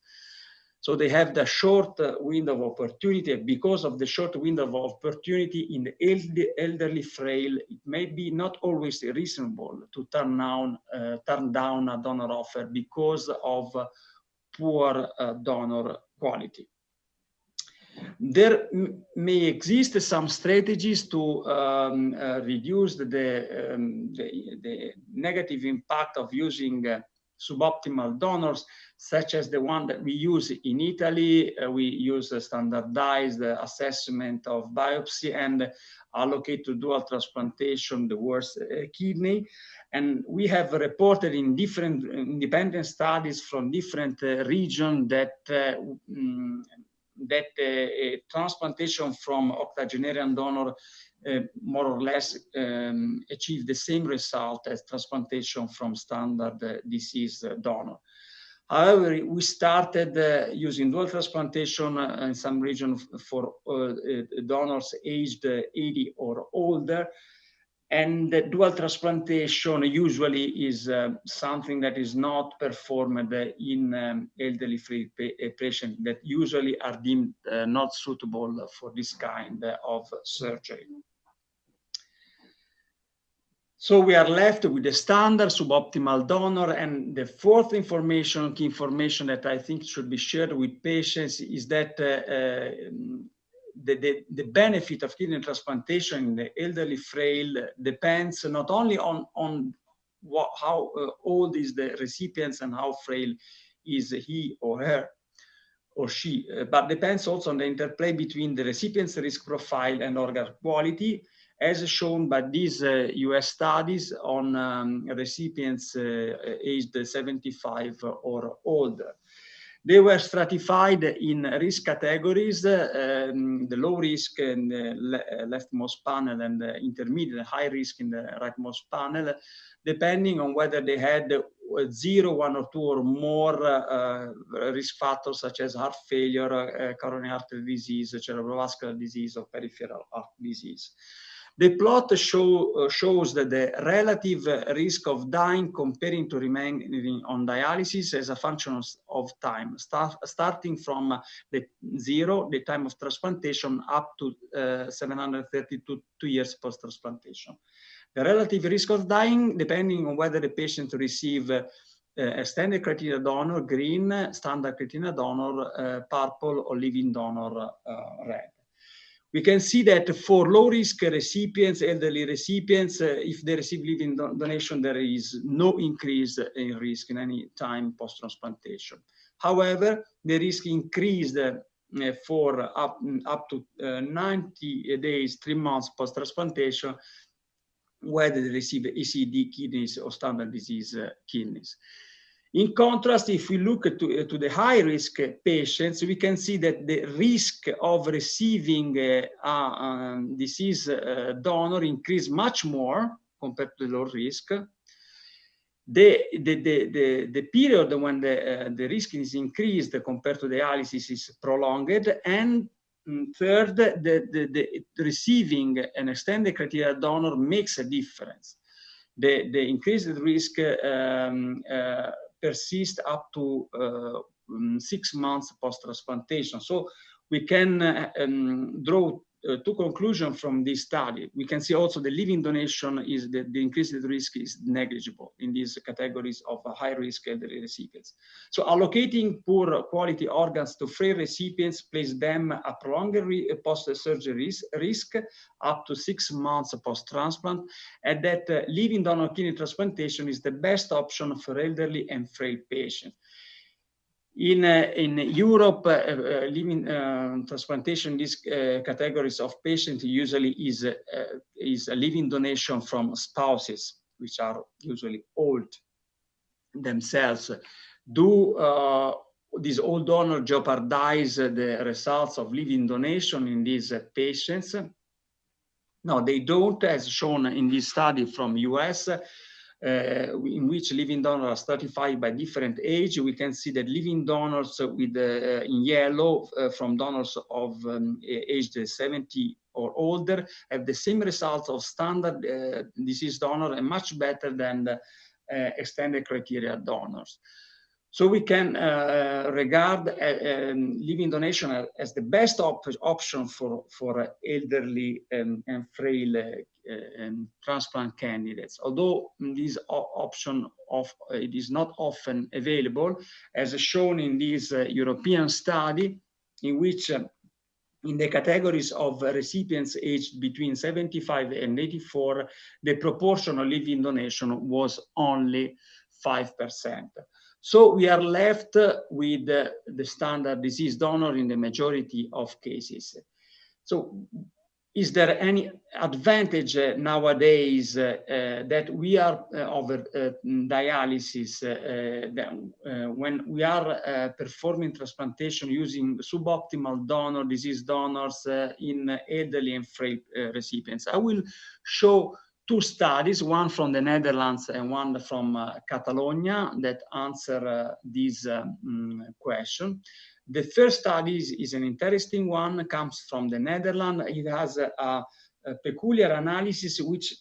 So they have the short window of opportunity. Because of the short window of opportunity in the elderly frail, it may be not always reasonable to turn down a donor offer because of poor donor quality. There may exist some strategies to reduce the negative impact of using suboptimal donors, such as the one that we use in Italy. We use a standardized assessment of biopsy and allocate to dual transplantation the worst kidney. And we have reported in different independent studies from different regions that transplantation from octogenarian donor more or less achieve the same result as transplantation from standard disease donor. However, we started using dual transplantation in some regions for donors aged 80 or older. And the dual transplantation usually is something that is not performed in elderly frail patients that usually are deemed not suitable for this kind of surgery. So we are left with the standard suboptimal donor. And the fourth key information that I think should be shared with patients is that the benefit of kidney transplantation in the elderly frail depends not only on how old is the recipient and how frail is he or her or she, but depends also on the interplay between the recipient's risk profile and organ quality, as shown by these US studies on recipients aged 75 or older. They were stratified in risk categories, the low risk in the leftmost panel and the intermediate high risk in the rightmost panel, depending on whether they had 0, 1 or 2 or more risk factors such as heart failure, coronary artery disease, cerebrovascular disease, or peripheral heart disease. The plot shows that the relative risk of dying comparing to remaining on dialysis as a function of time, starting from the 0, the time of transplantation, up to 732 years post-transplantation. The relative risk of dying, depending on whether the patient receive extended criteria donor, green, standard criteria donor, purple, or living donor, red. We can see that for low-risk recipients, elderly recipients, if they receive living donation, there is no increase in risk in any time post-transplantation. However, the risk increased for up to 90 days, 3 months post-transplantation, whether they receive ECD kidneys or standard disease kidneys. In contrast, if we look to the high-risk patients, we can see that the risk of receiving a disease donor increased much more compared to the low risk. The period when the risk is increased compared to dialysis is prolonged, and third, the receiving an extended criteria donor makes a difference. The increased risk persist up to 6 months post-transplantation. So we can draw 2 conclusions from this study. We can see also the living donation is the increased risk is negligible in these categories of high-risk elderly recipients. So allocating poor quality organs to frail recipients places them a prolonged post-surgery risk up to 6 months post-transplant, and that living donor kidney transplantation is the best option for elderly and frail patients. In Europe, living transplantation, these categories of patients usually is a living donation from spouses, which are usually old themselves. Do these old donors jeopardize the results of living donation in these patients? No, they don't, as shown in this study from US, in which living donors are stratified by different age. We can see that living donors with in yellow from donors of aged 70 or older have the same results of standard disease donor and much better than the extended criteria donors. So we can regard living donation as the best option for elderly and frail transplant candidates. Although this option it is not often available, as shown in this European study, in which in the categories of recipients aged between 75 and 84, the proportion of living donation was only 5%. So we are left with the standard disease donor in the majority of cases. So is there any advantage nowadays that we are over dialysis when we are performing transplantation using suboptimal donor, disease donors in elderly and frail recipients? I will show 2 studies, one from the Netherlands and one from Catalonia, that answer this question. The first study is an interesting one, comes from the Netherlands. It has a peculiar analysis which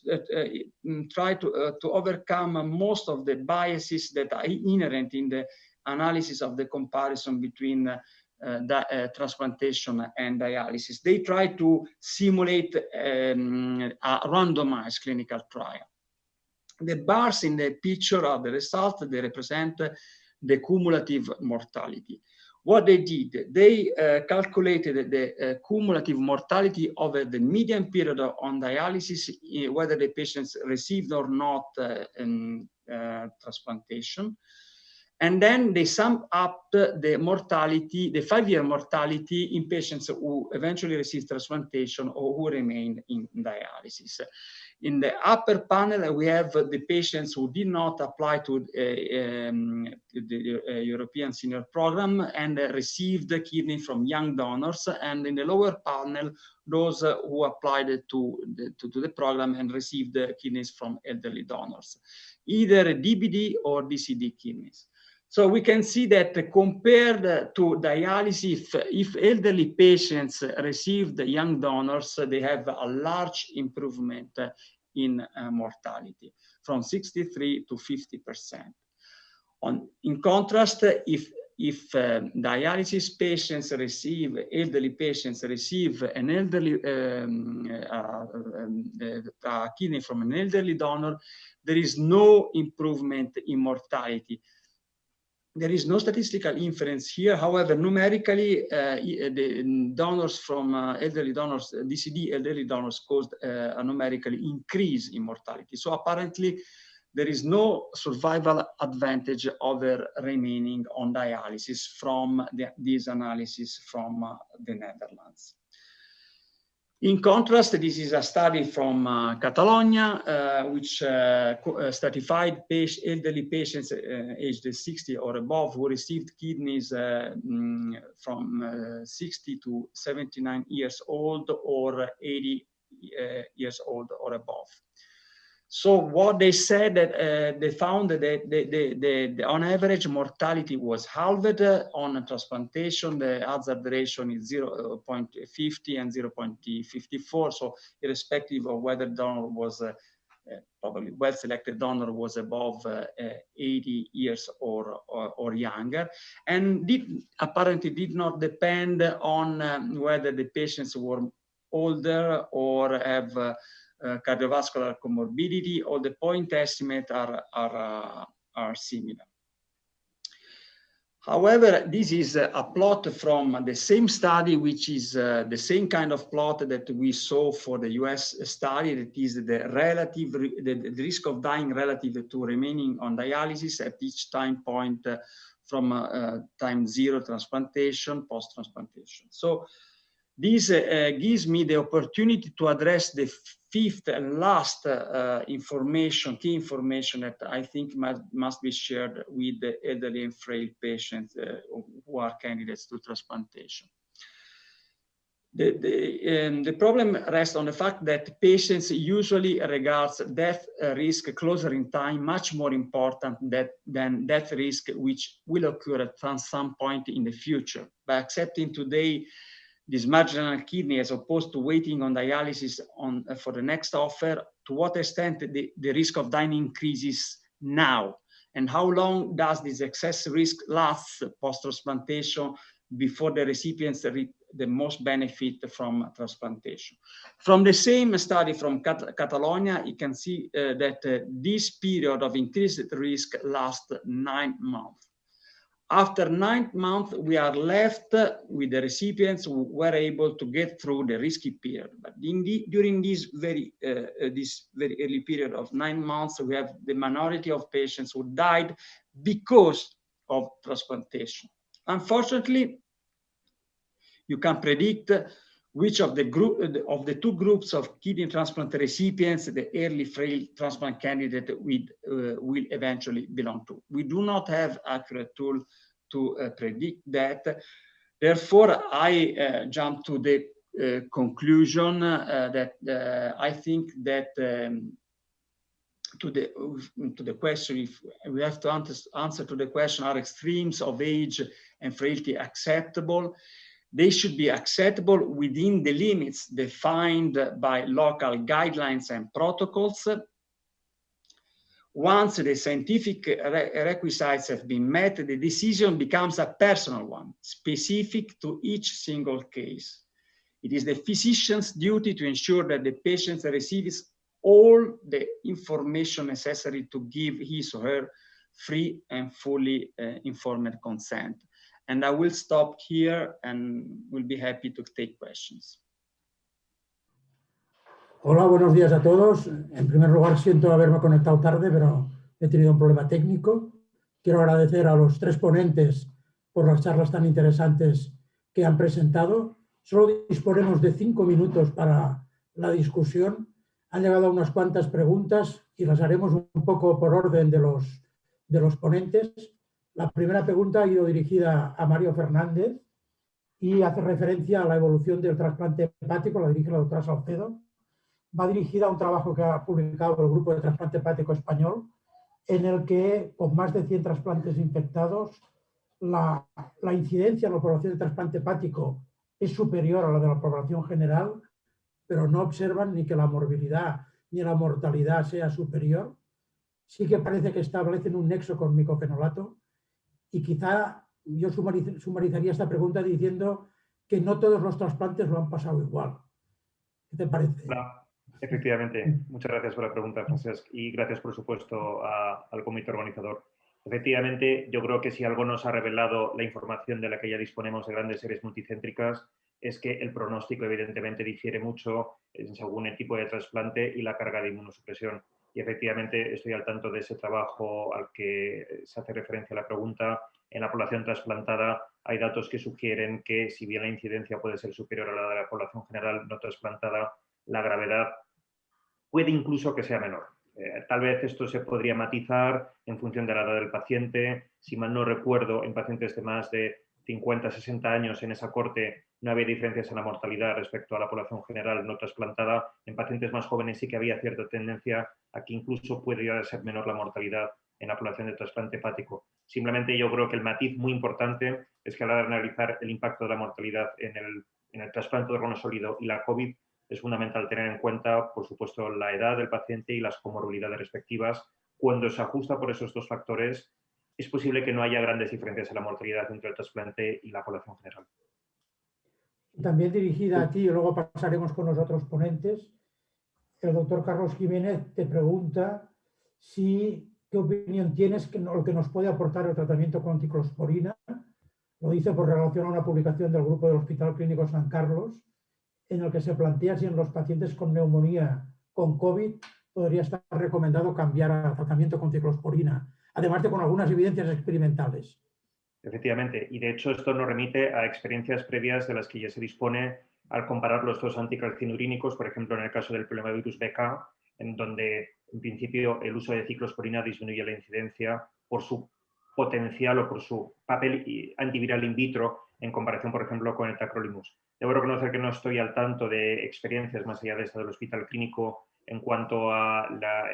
try to overcome most of the biases that are inherent in the analysis of the comparison between transplantation and dialysis. They try to simulate a randomized clinical trial. The bars in the picture are the results. They represent the cumulative mortality. What they did, they calculated the cumulative mortality over the median period on dialysis, whether the patients received or not transplantation. And then they sum up the mortality, the 5-year mortality in patients who eventually received transplantation or who remained in dialysis. In the upper panel, we have the patients who did not apply to the European Senior Program and received the kidney from young donors. And in the lower panel, those who applied to the program and received the kidneys from elderly donors, either DBD or DCD kidneys. So we can see that compared to dialysis, if elderly patients received young donors, they have a large improvement in mortality, from 63 to 50%. In contrast, if dialysis patients receive, elderly patients receive an elderly kidney from an elderly donor, there is no improvement in mortality. There is no statistical inference here. However, numerically, the donors from elderly donors, DCD elderly donors, caused a numerical increase in mortality. So apparently, there is no survival advantage over remaining on dialysis from this analysis from the Netherlands. In contrast, this is a study from Catalonia, which stratified elderly patients aged 60 or above who received kidneys from 60 to 79 years old or 80 years old or above. So what they said, that they found that the on average mortality was halved on transplantation. The hazard ratio is 0.50 and 0.54. So irrespective of whether donor was probably well-selected donor was above 80 years or younger, and apparently did not depend on whether the patients were older or have cardiovascular comorbidity, or the point estimate are similar. However, this is a plot from the same study, which is the same kind of plot that we saw for the US study, that is the risk of dying relative to remaining on dialysis at each time point from time 0 transplantation, post-transplantation. So this gives me the opportunity to address the fifth and last key information that I think must be shared with the elderly and frail patients who are candidates to transplantation. The problem rests on the fact that patients usually regard death risk closer in time much more important than death risk, which will occur at some point in the future. By accepting today this marginal kidney as opposed to waiting on dialysis for the next offer, to what extent the risk of dying increases now? And how long does this excess risk last post-transplantation before the recipients reap the most benefit from transplantation? From the same study from Catalonia, you can see that this period of increased risk lasts 9 months. After 9 months, we are left with the recipients who were able to get through the risky period. But during this very early period of 9 months, we have the minority of patients who died because of transplantation. Unfortunately, you can predict which of the two groups of kidney transplant recipients the early frail transplant candidate will eventually belong to. We do not have accurate tool to predict that. Therefore, I jump to the conclusion that I think that to the question, if we have to answer to the question, are extremes of age and frailty acceptable? They should be acceptable within the limits defined by local guidelines and protocols. Once the scientific requisites have been met, the decision becomes a personal one, specific to each single case. It is the physician's duty to ensure that the patient receives all the information necessary to give his or her free and fully informed consent. And I will stop here and will be happy to take questions. Hola, buenos días a todos. En primer lugar, siento haberme conectado tarde, pero he tenido un problema técnico. Quiero agradecer a los 3 ponentes por las charlas tan interesantes que han presentado. Solo disponemos de 5 minutos para la discusión, Han llegado unas cuantas preguntas y las haremos un poco por orden de los ponentes. La primera pregunta ha ido dirigida a Mario Fernández y hace referencia a la evolución del trasplante hepático, la dirige la doctora Salcedo. Va dirigida a un trabajo que ha publicado el Grupo de Trasplante Hepático Español, en el que, con más de 100 trasplantes infectados, la incidencia en la población de trasplante hepático es superior a la de la población general, pero no observan ni que la morbilidad ni la mortalidad sea superior. Sí que parece que establecen un nexo con micofenolato y quizá yo sumarizaría esta pregunta diciendo que no todos los trasplantes lo han pasado igual. ¿Qué te parece? Claro. Efectivamente, muchas gracias por la pregunta, Francesc, y gracias, por supuesto, al comité organizador. Efectivamente, yo creo que si algo nos ha revelado la información de la que ya disponemos de grandes series multicéntricas es que el pronóstico, evidentemente, difiere mucho según el tipo de trasplante y la carga de inmunosupresión. Y efectivamente estoy al tanto de ese trabajo al que se hace referencia la pregunta. En la población trasplantada hay datos que sugieren que, si bien la incidencia puede ser superior a la de la población general no trasplantada, la gravedad puede incluso que sea menor. Tal vez esto se podría matizar en función de la edad del paciente. Si mal no recuerdo, en pacientes de más de 50, 60 años en esa corte no había diferencias en la mortalidad respecto a la población general no trasplantada. En pacientes más jóvenes sí que había cierta tendencia a que incluso puede llegar a ser menor la mortalidad en la población de trasplante hepático. Simplemente yo creo que el matiz muy importante es que a la hora de analizar el impacto de la mortalidad en el trasplante de órgano sólido y la COVID, es fundamental tener en cuenta, por supuesto, la edad del paciente y las comorbilidades respectivas. Cuando se ajusta por esos dos factores, es posible que no haya grandes diferencias en la mortalidad entre el trasplante y la población general. También dirigida a ti, y luego pasaremos con los otros ponentes. El doctor Carlos Jiménez te pregunta qué opinión tienes lo que nos puede aportar el tratamiento con ciclosporina. Lo dice por relación a una publicación del grupo del Hospital Clínico San Carlos, en el que se plantea si en los pacientes con neumonía con COVID podría estar recomendado cambiar a tratamiento con ciclosporina, además de con algunas evidencias experimentales. Efectivamente, y de hecho esto nos remite a experiencias previas de las que ya se dispone al comparar los dos anticalcinurínicos, por ejemplo, en el caso del poliomavirus BK, en donde en principio el uso de ciclosporina disminuye la incidencia por su potencial o por su papel antiviral in vitro en comparación, por ejemplo, con el tacrolimus. Debo reconocer que no estoy al tanto de experiencias más allá de esta del hospital clínico en cuanto a la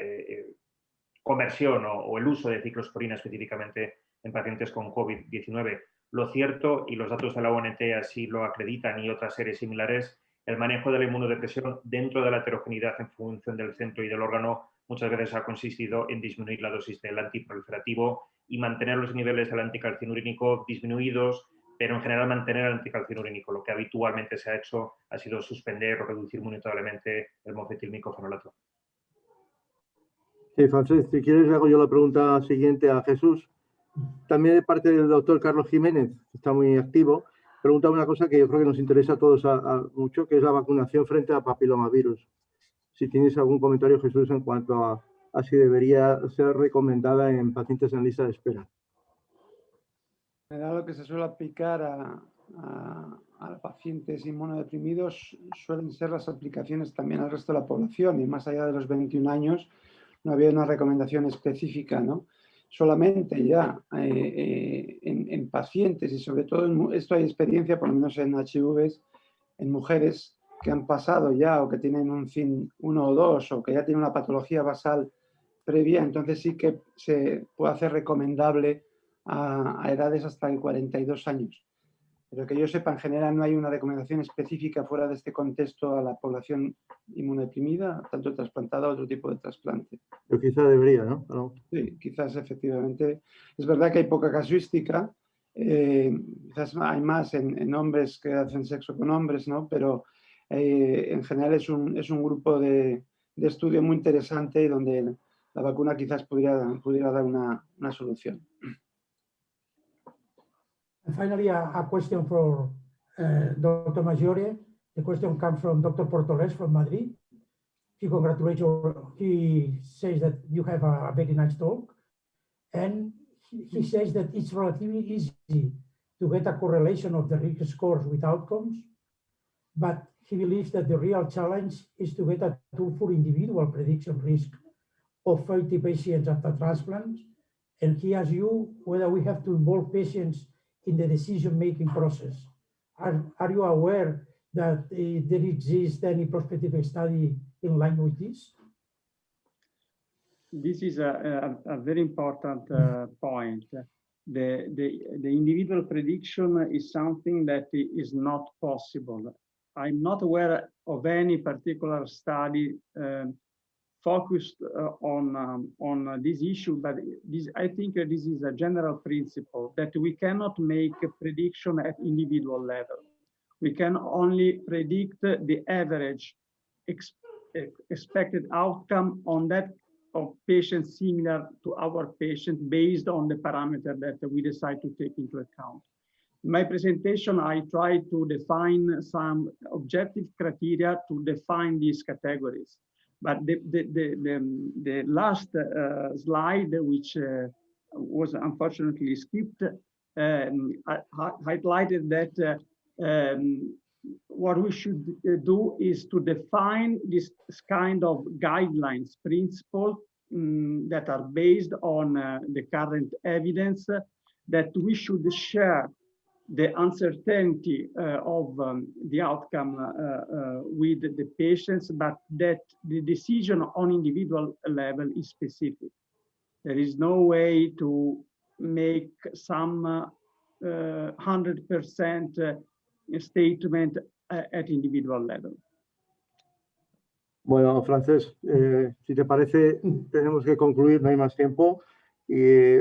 conversión o el uso de ciclosporina específicamente en pacientes con COVID-19. Lo cierto, y los datos de la ONT así lo acreditan y otras series similares, el manejo de la inmunodepresión dentro de la heterogeneidad en función del centro y del órgano muchas veces ha consistido en disminuir la dosis del antiproliferativo y mantener los niveles del anticalcinurínico disminuidos, pero en general mantener el anticalcinurínico. Lo que habitualmente se ha hecho ha sido suspender o reducir muy notablemente el mofetilmicofenolato. Sí, Francesc, si quieres le hago yo la pregunta siguiente a Jesús. También de parte del doctor Carlos Jiménez, que está muy activo, pregunta una cosa que yo creo que nos interesa a todos mucho, que es la vacunación frente a papilomavirus. Si tienes algún comentario, Jesús, en cuanto a si debería ser recomendada en pacientes en lista de espera. En general, lo que se suele aplicar a pacientes inmunodeprimidos suelen ser las aplicaciones también al resto de la población, y más allá de los 21 años no había una recomendación específica, ¿no? Solamente ya en pacientes, y sobre todo esto hay experiencia, por lo menos en HIVs, en mujeres que han pasado ya o que tienen un CIN 1 o 2 o que ya tienen una patología basal previa, entonces sí que se puede hacer recomendable a edades hasta 42 años. Pero que yo sepa, en general no hay una recomendación específica fuera de este contexto a la población inmunodeprimida, tanto trasplantada o otro tipo de trasplante. Pero quizá debería, ¿no? Sí, quizás efectivamente. Es verdad que hay poca casuística, quizás hay más en hombres que hacen sexo con hombres, ¿no? Pero en general es un grupo de estudio muy interesante y donde la vacuna quizás pudiera dar una solución. And finally, a question for Dr. Maggiore. The question comes from Dr. Portoles from Madrid. He congratulates you. He says that you have a very nice talk. And he says that it's relatively easy to get a correlation of the risk scores with outcomes. but he believes that the real challenge is to get a tool for individual prediction risk of 30 patients after transplant. And he asks you whether we have to involve patients in the decision-making process. Are you aware that there exists any prospective study in line with this? This is a very important point. The individual prediction is something that is not possible. I'm not aware of any particular study focused on this issue, but I think this is a general principle that we cannot make a prediction at individual level. We can only predict the average expected outcome on that of patients similar to our patient based on the parameter that we decide to take into account. In my presentation, I tried to define some objective criteria to define these categories. But the last slide, which was unfortunately skipped, highlighted that what we should do is to define this kind of guidelines, principles that are based on the current evidence, that we should share the uncertainty of the outcome with the patients, but that the decision on individual level is specific. There is no way to make some 100% statement at individual level. Bueno, Francesc, si te parece, tenemos que concluir, no hay más tiempo.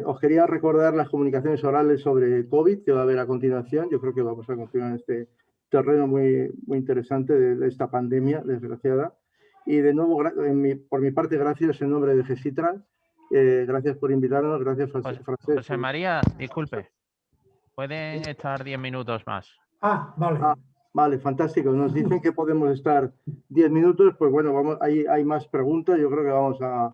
Os quería recordar las comunicaciones orales sobre COVID que va a haber a continuación. Yo creo que vamos a continuar en este terreno muy interesante de esta pandemia desgraciada. Y de nuevo, por mi parte, gracias en nombre de GESITRAN. Gracias por invitarnos. Gracias, Francesc. José María, disculpe. Pueden estar 10 minutos más. Vale. Vale, fantástico. Nos dicen que podemos estar 10 minutos. Pues bueno, hay más preguntas. Yo creo que vamos a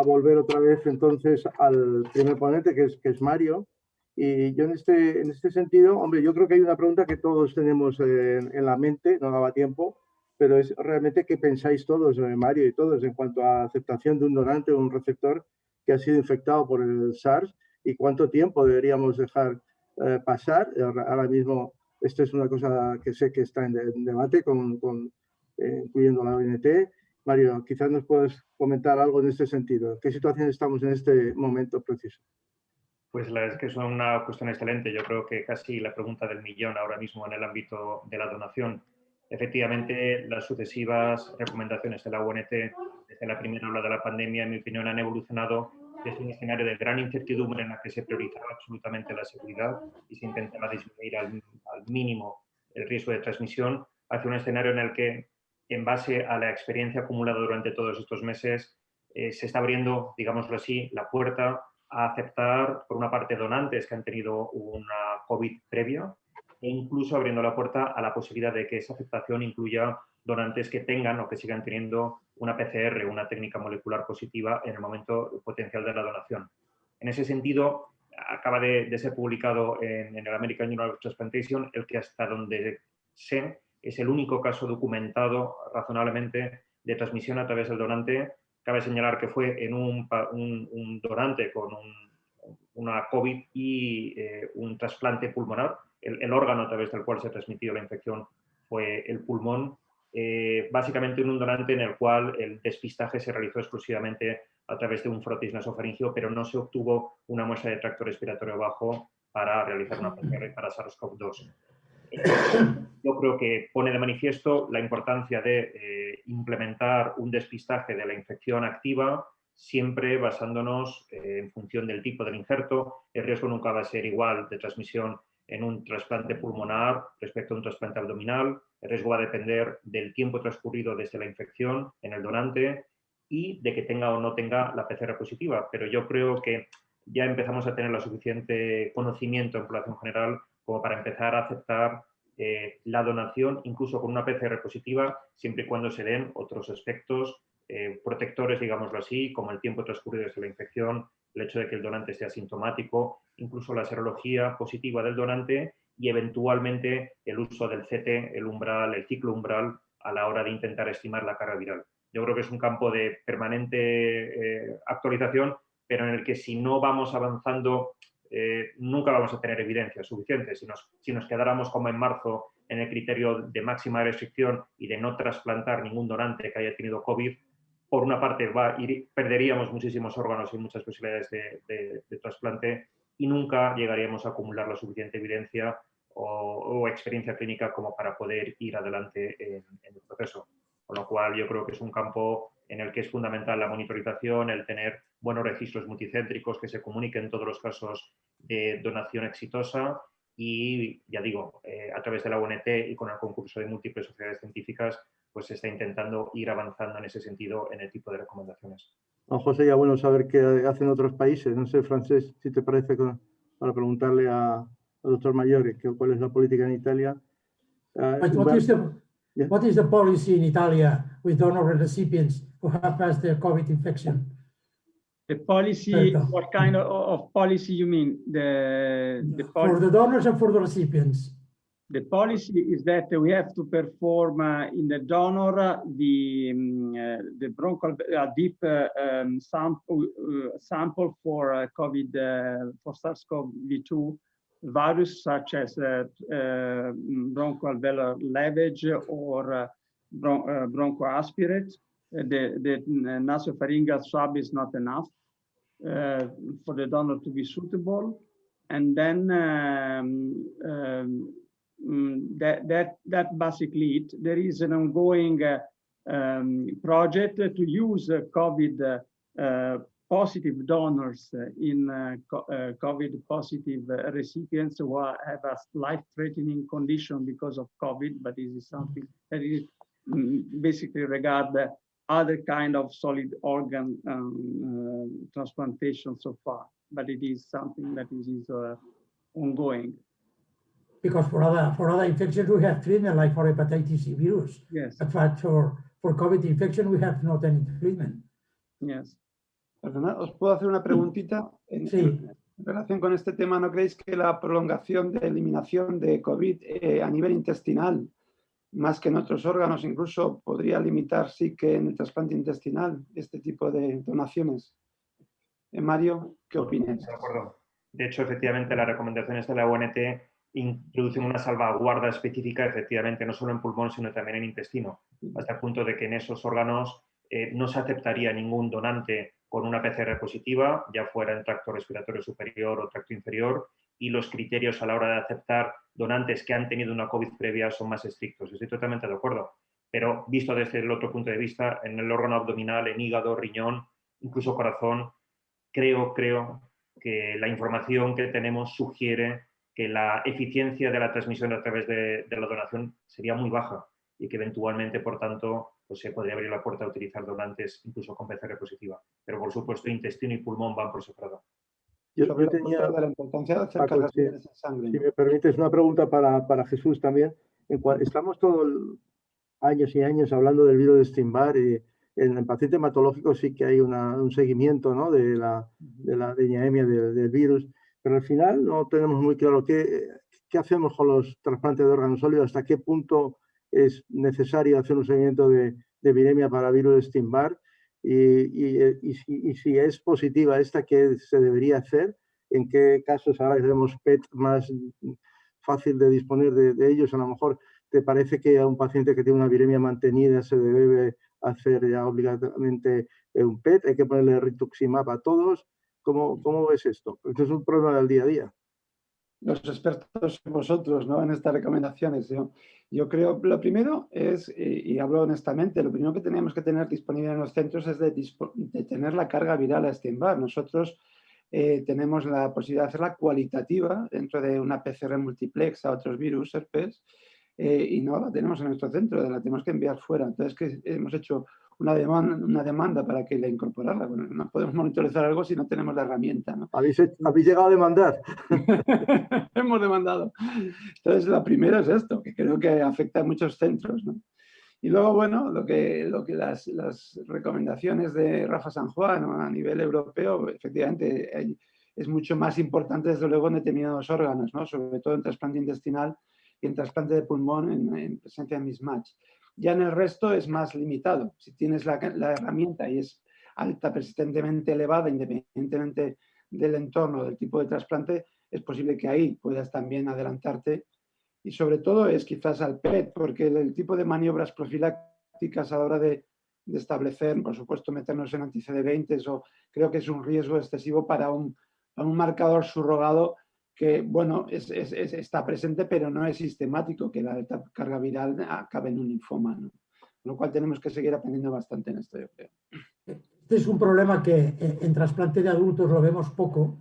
volver otra vez entonces al primer ponente, que es Mario. Y yo en este sentido, hombre, yo creo que hay una pregunta que todos tenemos en la mente, no daba tiempo, pero es realmente qué pensáis todos, Mario y todos, en cuanto a aceptación de un donante o un receptor que ha sido infectado por el SARS y cuánto tiempo deberíamos dejar pasar. Ahora mismo esto es una cosa que sé que está en debate, incluyendo la ONT. Mario, quizás nos puedes comentar algo en este sentido. ¿En qué situación estamos en este momento preciso? Pues la verdad es que es una cuestión excelente. Yo creo que casi la pregunta del millón ahora mismo en el ámbito de la donación. Efectivamente, las sucesivas recomendaciones de la ONT desde la primera ola de la pandemia, en mi opinión, han evolucionado desde un escenario de gran incertidumbre en la que se priorizaba absolutamente la seguridad y se intentaba disminuir al mínimo el riesgo de transmisión, hacia un escenario en el que, en base a la experiencia acumulada durante todos estos meses, se está abriendo, digámoslo así, la puerta a aceptar, por una parte, donantes que han tenido una COVID previa e incluso abriendo la puerta a la posibilidad de que esa aceptación incluya donantes que tengan o que sigan teniendo una PCR, una técnica molecular positiva en el momento potencial de la donación. En ese sentido, acaba de ser publicado en el American Journal of Transplantation el que hasta donde sé es el único caso documentado razonablemente de transmisión a través del donante. Cabe señalar que fue en un donante con una COVID y un trasplante pulmonar. El órgano a través del cual se ha transmitido la infección fue el pulmón. Básicamente un donante en el cual el despistaje se realizó exclusivamente a través de un frotis nasofaringeo, pero no se obtuvo una muestra de tracto respiratorio bajo para realizar una PCR para SARS-CoV-2. Yo creo que pone de manifiesto la importancia de implementar un despistaje de la infección activa, siempre basándonos en función del tipo del injerto. El riesgo nunca va a ser igual de transmisión en un trasplante pulmonar respecto a un trasplante abdominal. El riesgo va a depender del tiempo transcurrido desde la infección en el donante y de que tenga o no tenga la PCR positiva. Pero yo creo que ya empezamos a tener lo suficiente conocimiento en población general como para empezar a aceptar la donación, incluso con una PCR positiva, siempre y cuando se den otros aspectos protectores, digámoslo así, como el tiempo transcurrido desde la infección, el hecho de que el donante sea asintomático, incluso la serología positiva del donante y eventualmente el uso del CT, el umbral, el ciclo umbral, a la hora de intentar estimar la carga viral. Yo creo que es un campo de permanente actualización, pero en el que si no vamos avanzando, nunca vamos a tener evidencia suficiente. Si nos quedáramos como en marzo en el criterio de máxima restricción y de no trasplantar ningún donante que haya tenido COVID, por una parte perderíamos muchísimos órganos y muchas posibilidades de trasplante y nunca llegaríamos a acumular la suficiente evidencia o experiencia clínica como para poder ir adelante en el proceso. Con lo cual yo creo que es un campo en el que es fundamental la monitorización, el tener buenos registros multicéntricos que se comuniquen todos los casos de donación exitosa y, ya digo, a través de la UNT y con el concurso de múltiples sociedades científicas, pues se está intentando ir avanzando en ese sentido en el tipo de recomendaciones. Don José, ya bueno saber qué hacen otros países. No sé, Francés, si te parece, para preguntarle al doctor Mayori cuál es la política en Italia. What is the policy in Italia with donor recipients who have passed their COVID infection? The policy, what kind of policy you mean? For the donors and for the recipients. The policy is that we have to perform in the donor the bronchial deep sample for COVID, for SARS-CoV-2 virus, such as bronchoalveolar lavage or bronchoaspirate. The nasopharyngeal swab is not enough for the donor to be suitable, and then that basically it. There is an ongoing project to use COVID positive donors in COVID positive recipients who have a life-threatening condition because of COVID, but this is something that is basically regard other kind of solid organ transplantation so far, but it is something that is ongoing. Because for other infections we have treatment, like for hepatitis C virus. Yes. But for COVID infection we have not any treatment. Yes. Perdona, ¿os puedo hacer una preguntita? Sí. En relación con este tema, ¿no creéis que la prolongación de eliminación de COVID a nivel intestinal, más que en otros órganos, incluso podría limitar sí que en el trasplante intestinal este tipo de donaciones? Mario, ¿qué opinas? De acuerdo. De hecho, efectivamente, las recomendaciones de la UNT introducen una salvaguarda específica, efectivamente, no solo en pulmón, sino también en intestino, hasta el punto de que en esos órganos no se aceptaría ningún donante con una PCR positiva, ya fuera en tracto respiratorio superior o tracto inferior, y los criterios a la hora de aceptar donantes que han tenido una COVID previa son más estrictos. Estoy totalmente de acuerdo, pero visto desde el otro punto de vista, en el órgano abdominal, en hígado, riñón, incluso corazón, creo que la información que tenemos sugiere que la eficiencia de la transmisión a través de la donación sería muy baja y que eventualmente, por tanto, pues se podría abrir la puerta a utilizar donantes incluso con PCR positiva. Pero, por supuesto, intestino y pulmón van por separado. Yo tenía la importancia de acercar las unidades en sangre. Si me permites, una pregunta para Jesús también. Estamos todos años y años hablando del virus de Epstein-Barr y en el paciente hematológico sí que hay un seguimiento, ¿no?, de la anemia del virus, pero al final no tenemos muy claro qué hacemos con los trasplantes de órganos sólidos, hasta qué punto es necesario hacer un seguimiento de viremia para virus de Epstein-Barr y si es positiva esta, ¿qué se debería hacer? ¿En qué casos ahora que tenemos PET más fácil de disponer de ellos? A lo mejor te parece que a un paciente que tiene una viremia mantenida se le debe hacer ya obligatoriamente un PET, hay que ponerle rituximab a todos. ¿Cómo ves esto? Esto es un problema del día a día. Los expertos vosotros, ¿no?, en estas recomendaciones. Yo creo, lo primero es, y hablo honestamente, lo primero que tenemos que tener disponible en los centros es de tener la carga viral a Epstein-Barr. Nosotros tenemos la posibilidad de hacerla cualitativa dentro de una PCR multiplex a otros virus, herpes, y no la tenemos en nuestro centro, la tenemos que enviar fuera. Entonces, que hemos hecho una demanda para que la incorporarla. Bueno, no podemos monitorizar algo si no tenemos la herramienta, ¿no? ¿Habéis llegado a demandar? Hemos demandado. Entonces, la primera es esto, que creo que afecta a muchos centros, ¿no? Y luego, bueno, lo que las recomendaciones de Rafa San Juan, ¿no?, a nivel europeo, efectivamente es mucho más importante, desde luego, en determinados órganos, ¿no? Sobre todo en trasplante intestinal y en trasplante de pulmón en presencia de mismatch. Ya en el resto es más limitado. Si tienes la herramienta y es alta, persistentemente elevada, independientemente del entorno, del tipo de trasplante, es posible que ahí puedas también adelantarte. Y sobre todo es quizás al PET, porque el tipo de maniobras profilácticas a la hora de establecer, por supuesto, meternos en anti-CD20, o creo que es un riesgo excesivo para un marcador subrogado que, bueno, está presente, pero no es sistemático, que la alta carga viral acabe en un linfoma, ¿no? Con lo cual tenemos que seguir aprendiendo bastante en esto, yo creo. Este es un problema que en trasplante de adultos lo vemos poco,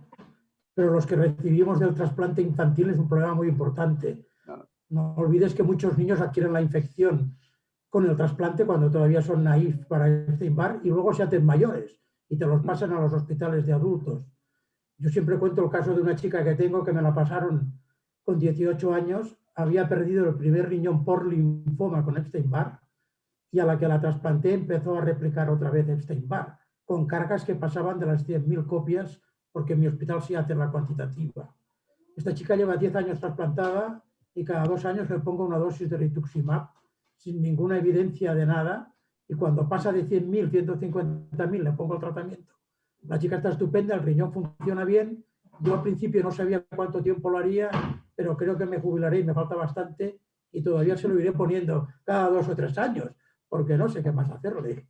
pero los que recibimos del trasplante infantil es un problema muy importante. Claro. No olvides que muchos niños adquieren la infección con el trasplante cuando todavía son naïf para Epstein-Barr y luego se hacen mayores y te los pasan a los hospitales de adultos. Yo siempre cuento el caso de una chica que tengo que me la pasaron con 18 años, había perdido el primer riñón por linfoma con Epstein-Barr y a la que la trasplanté empezó a replicar otra vez Epstein-Barr, con cargas que pasaban de las 100.000 copias, porque en mi hospital sí hace la cuantitativa. Esta chica lleva 10 años trasplantada y cada 2 años le pongo una dosis de rituximab sin ninguna evidencia de nada, y cuando pasa de 100.000, 150.000 le pongo el tratamiento. La chica está estupenda, el riñón funciona bien. Yo al principio no sabía cuánto tiempo lo haría, pero creo que me jubilaré y me falta bastante y todavía se lo iré poniendo cada 2 o 3 años, porque no sé qué más hacerle.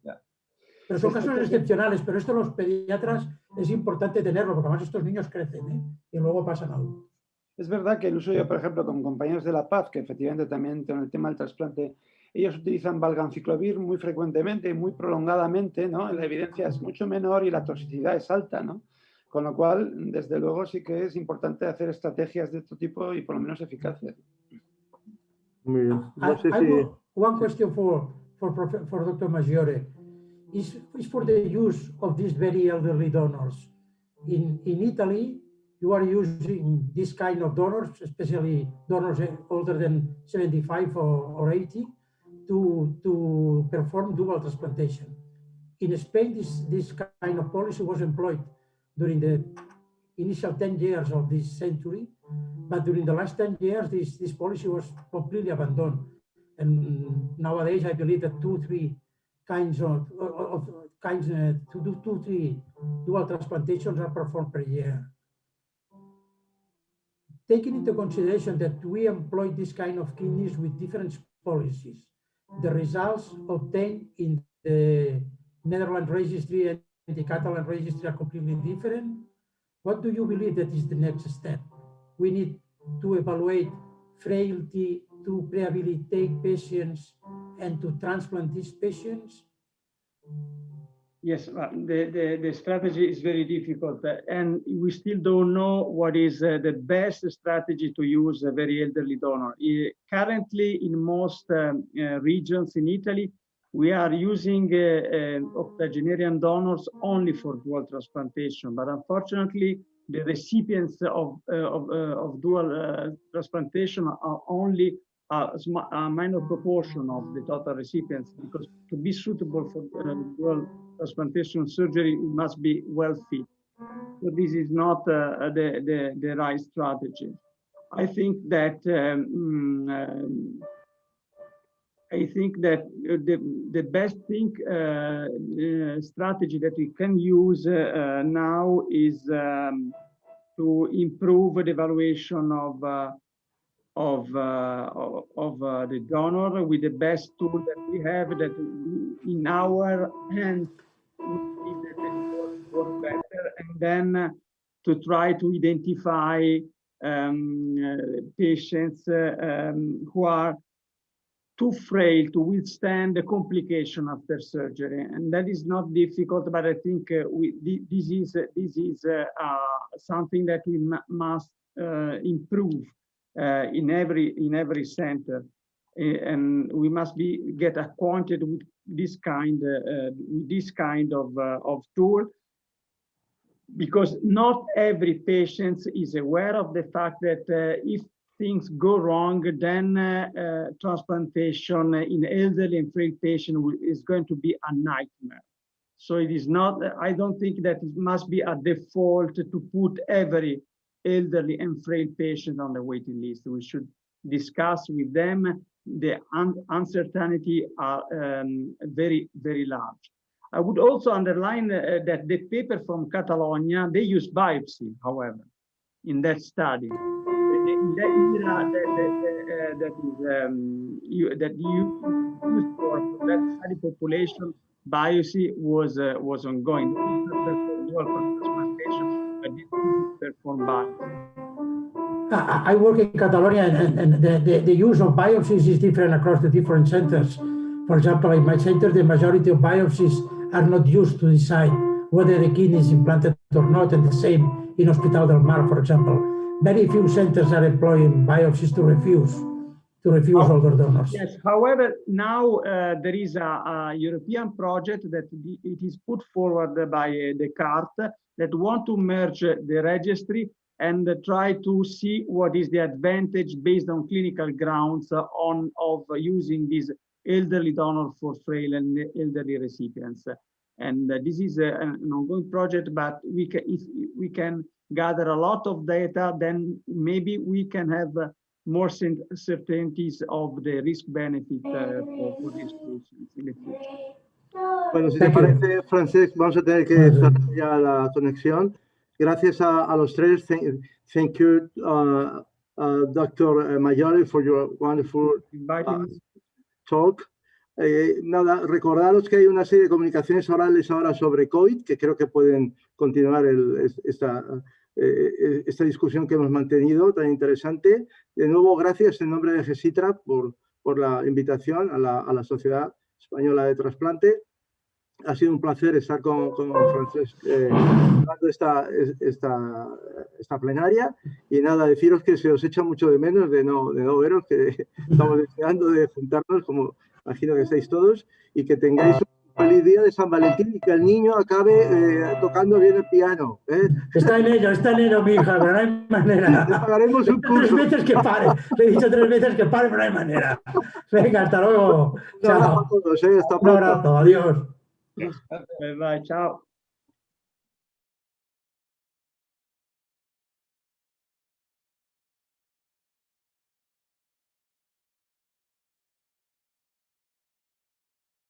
Pero son casos excepcionales, pero esto los pediatras es importante tenerlo, porque además estos niños crecen, ¿eh? Y luego pasan a adultos. Es verdad que el uso yo, por ejemplo, con compañeros de la Paz, que efectivamente también con el tema del trasplante, ellos utilizan valganciclovir muy frecuentemente y muy prolongadamente, ¿no? La evidencia es mucho menor y la toxicidad es alta, ¿no? Con lo cual, desde luego, sí que es importante hacer estrategias de este tipo y por lo menos eficaces. Muy bien. No sé si... One question for Dr. Maggiore is for the use of these very elderly donors. In Italy, you are using this kind of donors, especially donors older than 75 or 80, to perform dual transplantation. In Spain, this kind of policy was employed during the initial 10 years of this century, but during the last 10 years, this policy was completely abandoned. And nowadays, I believe that 2-3 kinds of 2-3 dual transplantations are performed per year. Taking into consideration that we employ this kind of kidneys with different policies, the results obtained in the Netherlands registry and the Catalan registry are completely different. What do you believe that is the next step? We need to evaluate frailty, to rehabilitate patients, and to transplant these patients? Yes, the strategy is very difficult, and we still don't know what is the best strategy to use a very elderly donor. Currently, in most regions in Italy, we are using octogenarian donors only for dual transplantation, but unfortunately, the recipients of dual transplantation are only a minor proportion of the total recipients, because to be suitable for dual transplantation surgery, it must be wealthy. So this is not the right strategy. I think that the best thing strategy that we can use now is to improve the evaluation of the donor with the best tool that we have, that in our hands work better, and then to try to identify patients who are too frail to withstand the complication after surgery, and that is not difficult. But I think this is something that we must improve in every center, and we must get acquainted with this kind of tool, because not every patient is aware of the fact that if things go wrong, then transplantation in elderly and frail patients is going to be a nightmare. So it is not, I don't think that it must be a default to put every elderly and frail patient on the waiting list. We should discuss with them. The uncertainty are very, very large. I would also underline that the paper from Catalonia, they use biopsy, however, in that study. In that era that you used for that study population, biopsy was ongoing. Perform biopsy. I work in Catalonia, and the use of biopsies is different across the different centers. For example, in my center, the majority of biopsies are not used to decide whether the kidney is implanted or not, and the same in Hospital del Mar, for example. Very few centers are employing biopsies to refuse older donors. Yes, however, now there is a European project that it is put forward by Descartes that want to merge the registry and try to see what is the advantage based on clinical grounds of using this elderly donor for frail and elderly recipients. And this is an ongoing project, but if we can gather a lot of data, then maybe we can have more certainties of the risk-benefit for these patients in the future. Bueno, si te parece, Francesc, vamos a tener que cerrar ya la conexión. Gracias a los tres. Thank you, Dr. Maioli, for your wonderful talk. Nada, recordaros que hay una serie de comunicaciones orales ahora sobre COVID, que creo que pueden continuar esta discusión que hemos mantenido, tan interesante. De nuevo, gracias en nombre de GESITRA por la invitación a la Sociedad Española de Trasplante. Ha sido un placer estar con Francesc dando esta plenaria, y nada, deciros que se os echa mucho de menos de no veros, que estamos deseando de juntarnos, como imagino que estáis todos, y que tengáis un feliz día de San Valentín y que el niño acabe tocando bien el piano. Está en ello, mi hija, pero no hay manera. Le pagaremos un curso. 3 veces que pare. Le he dicho 3 veces que pare, pero no hay manera. Venga, hasta luego. Un abrazo a todos, hasta pronto. Un abrazo, adiós. Bye, ciao.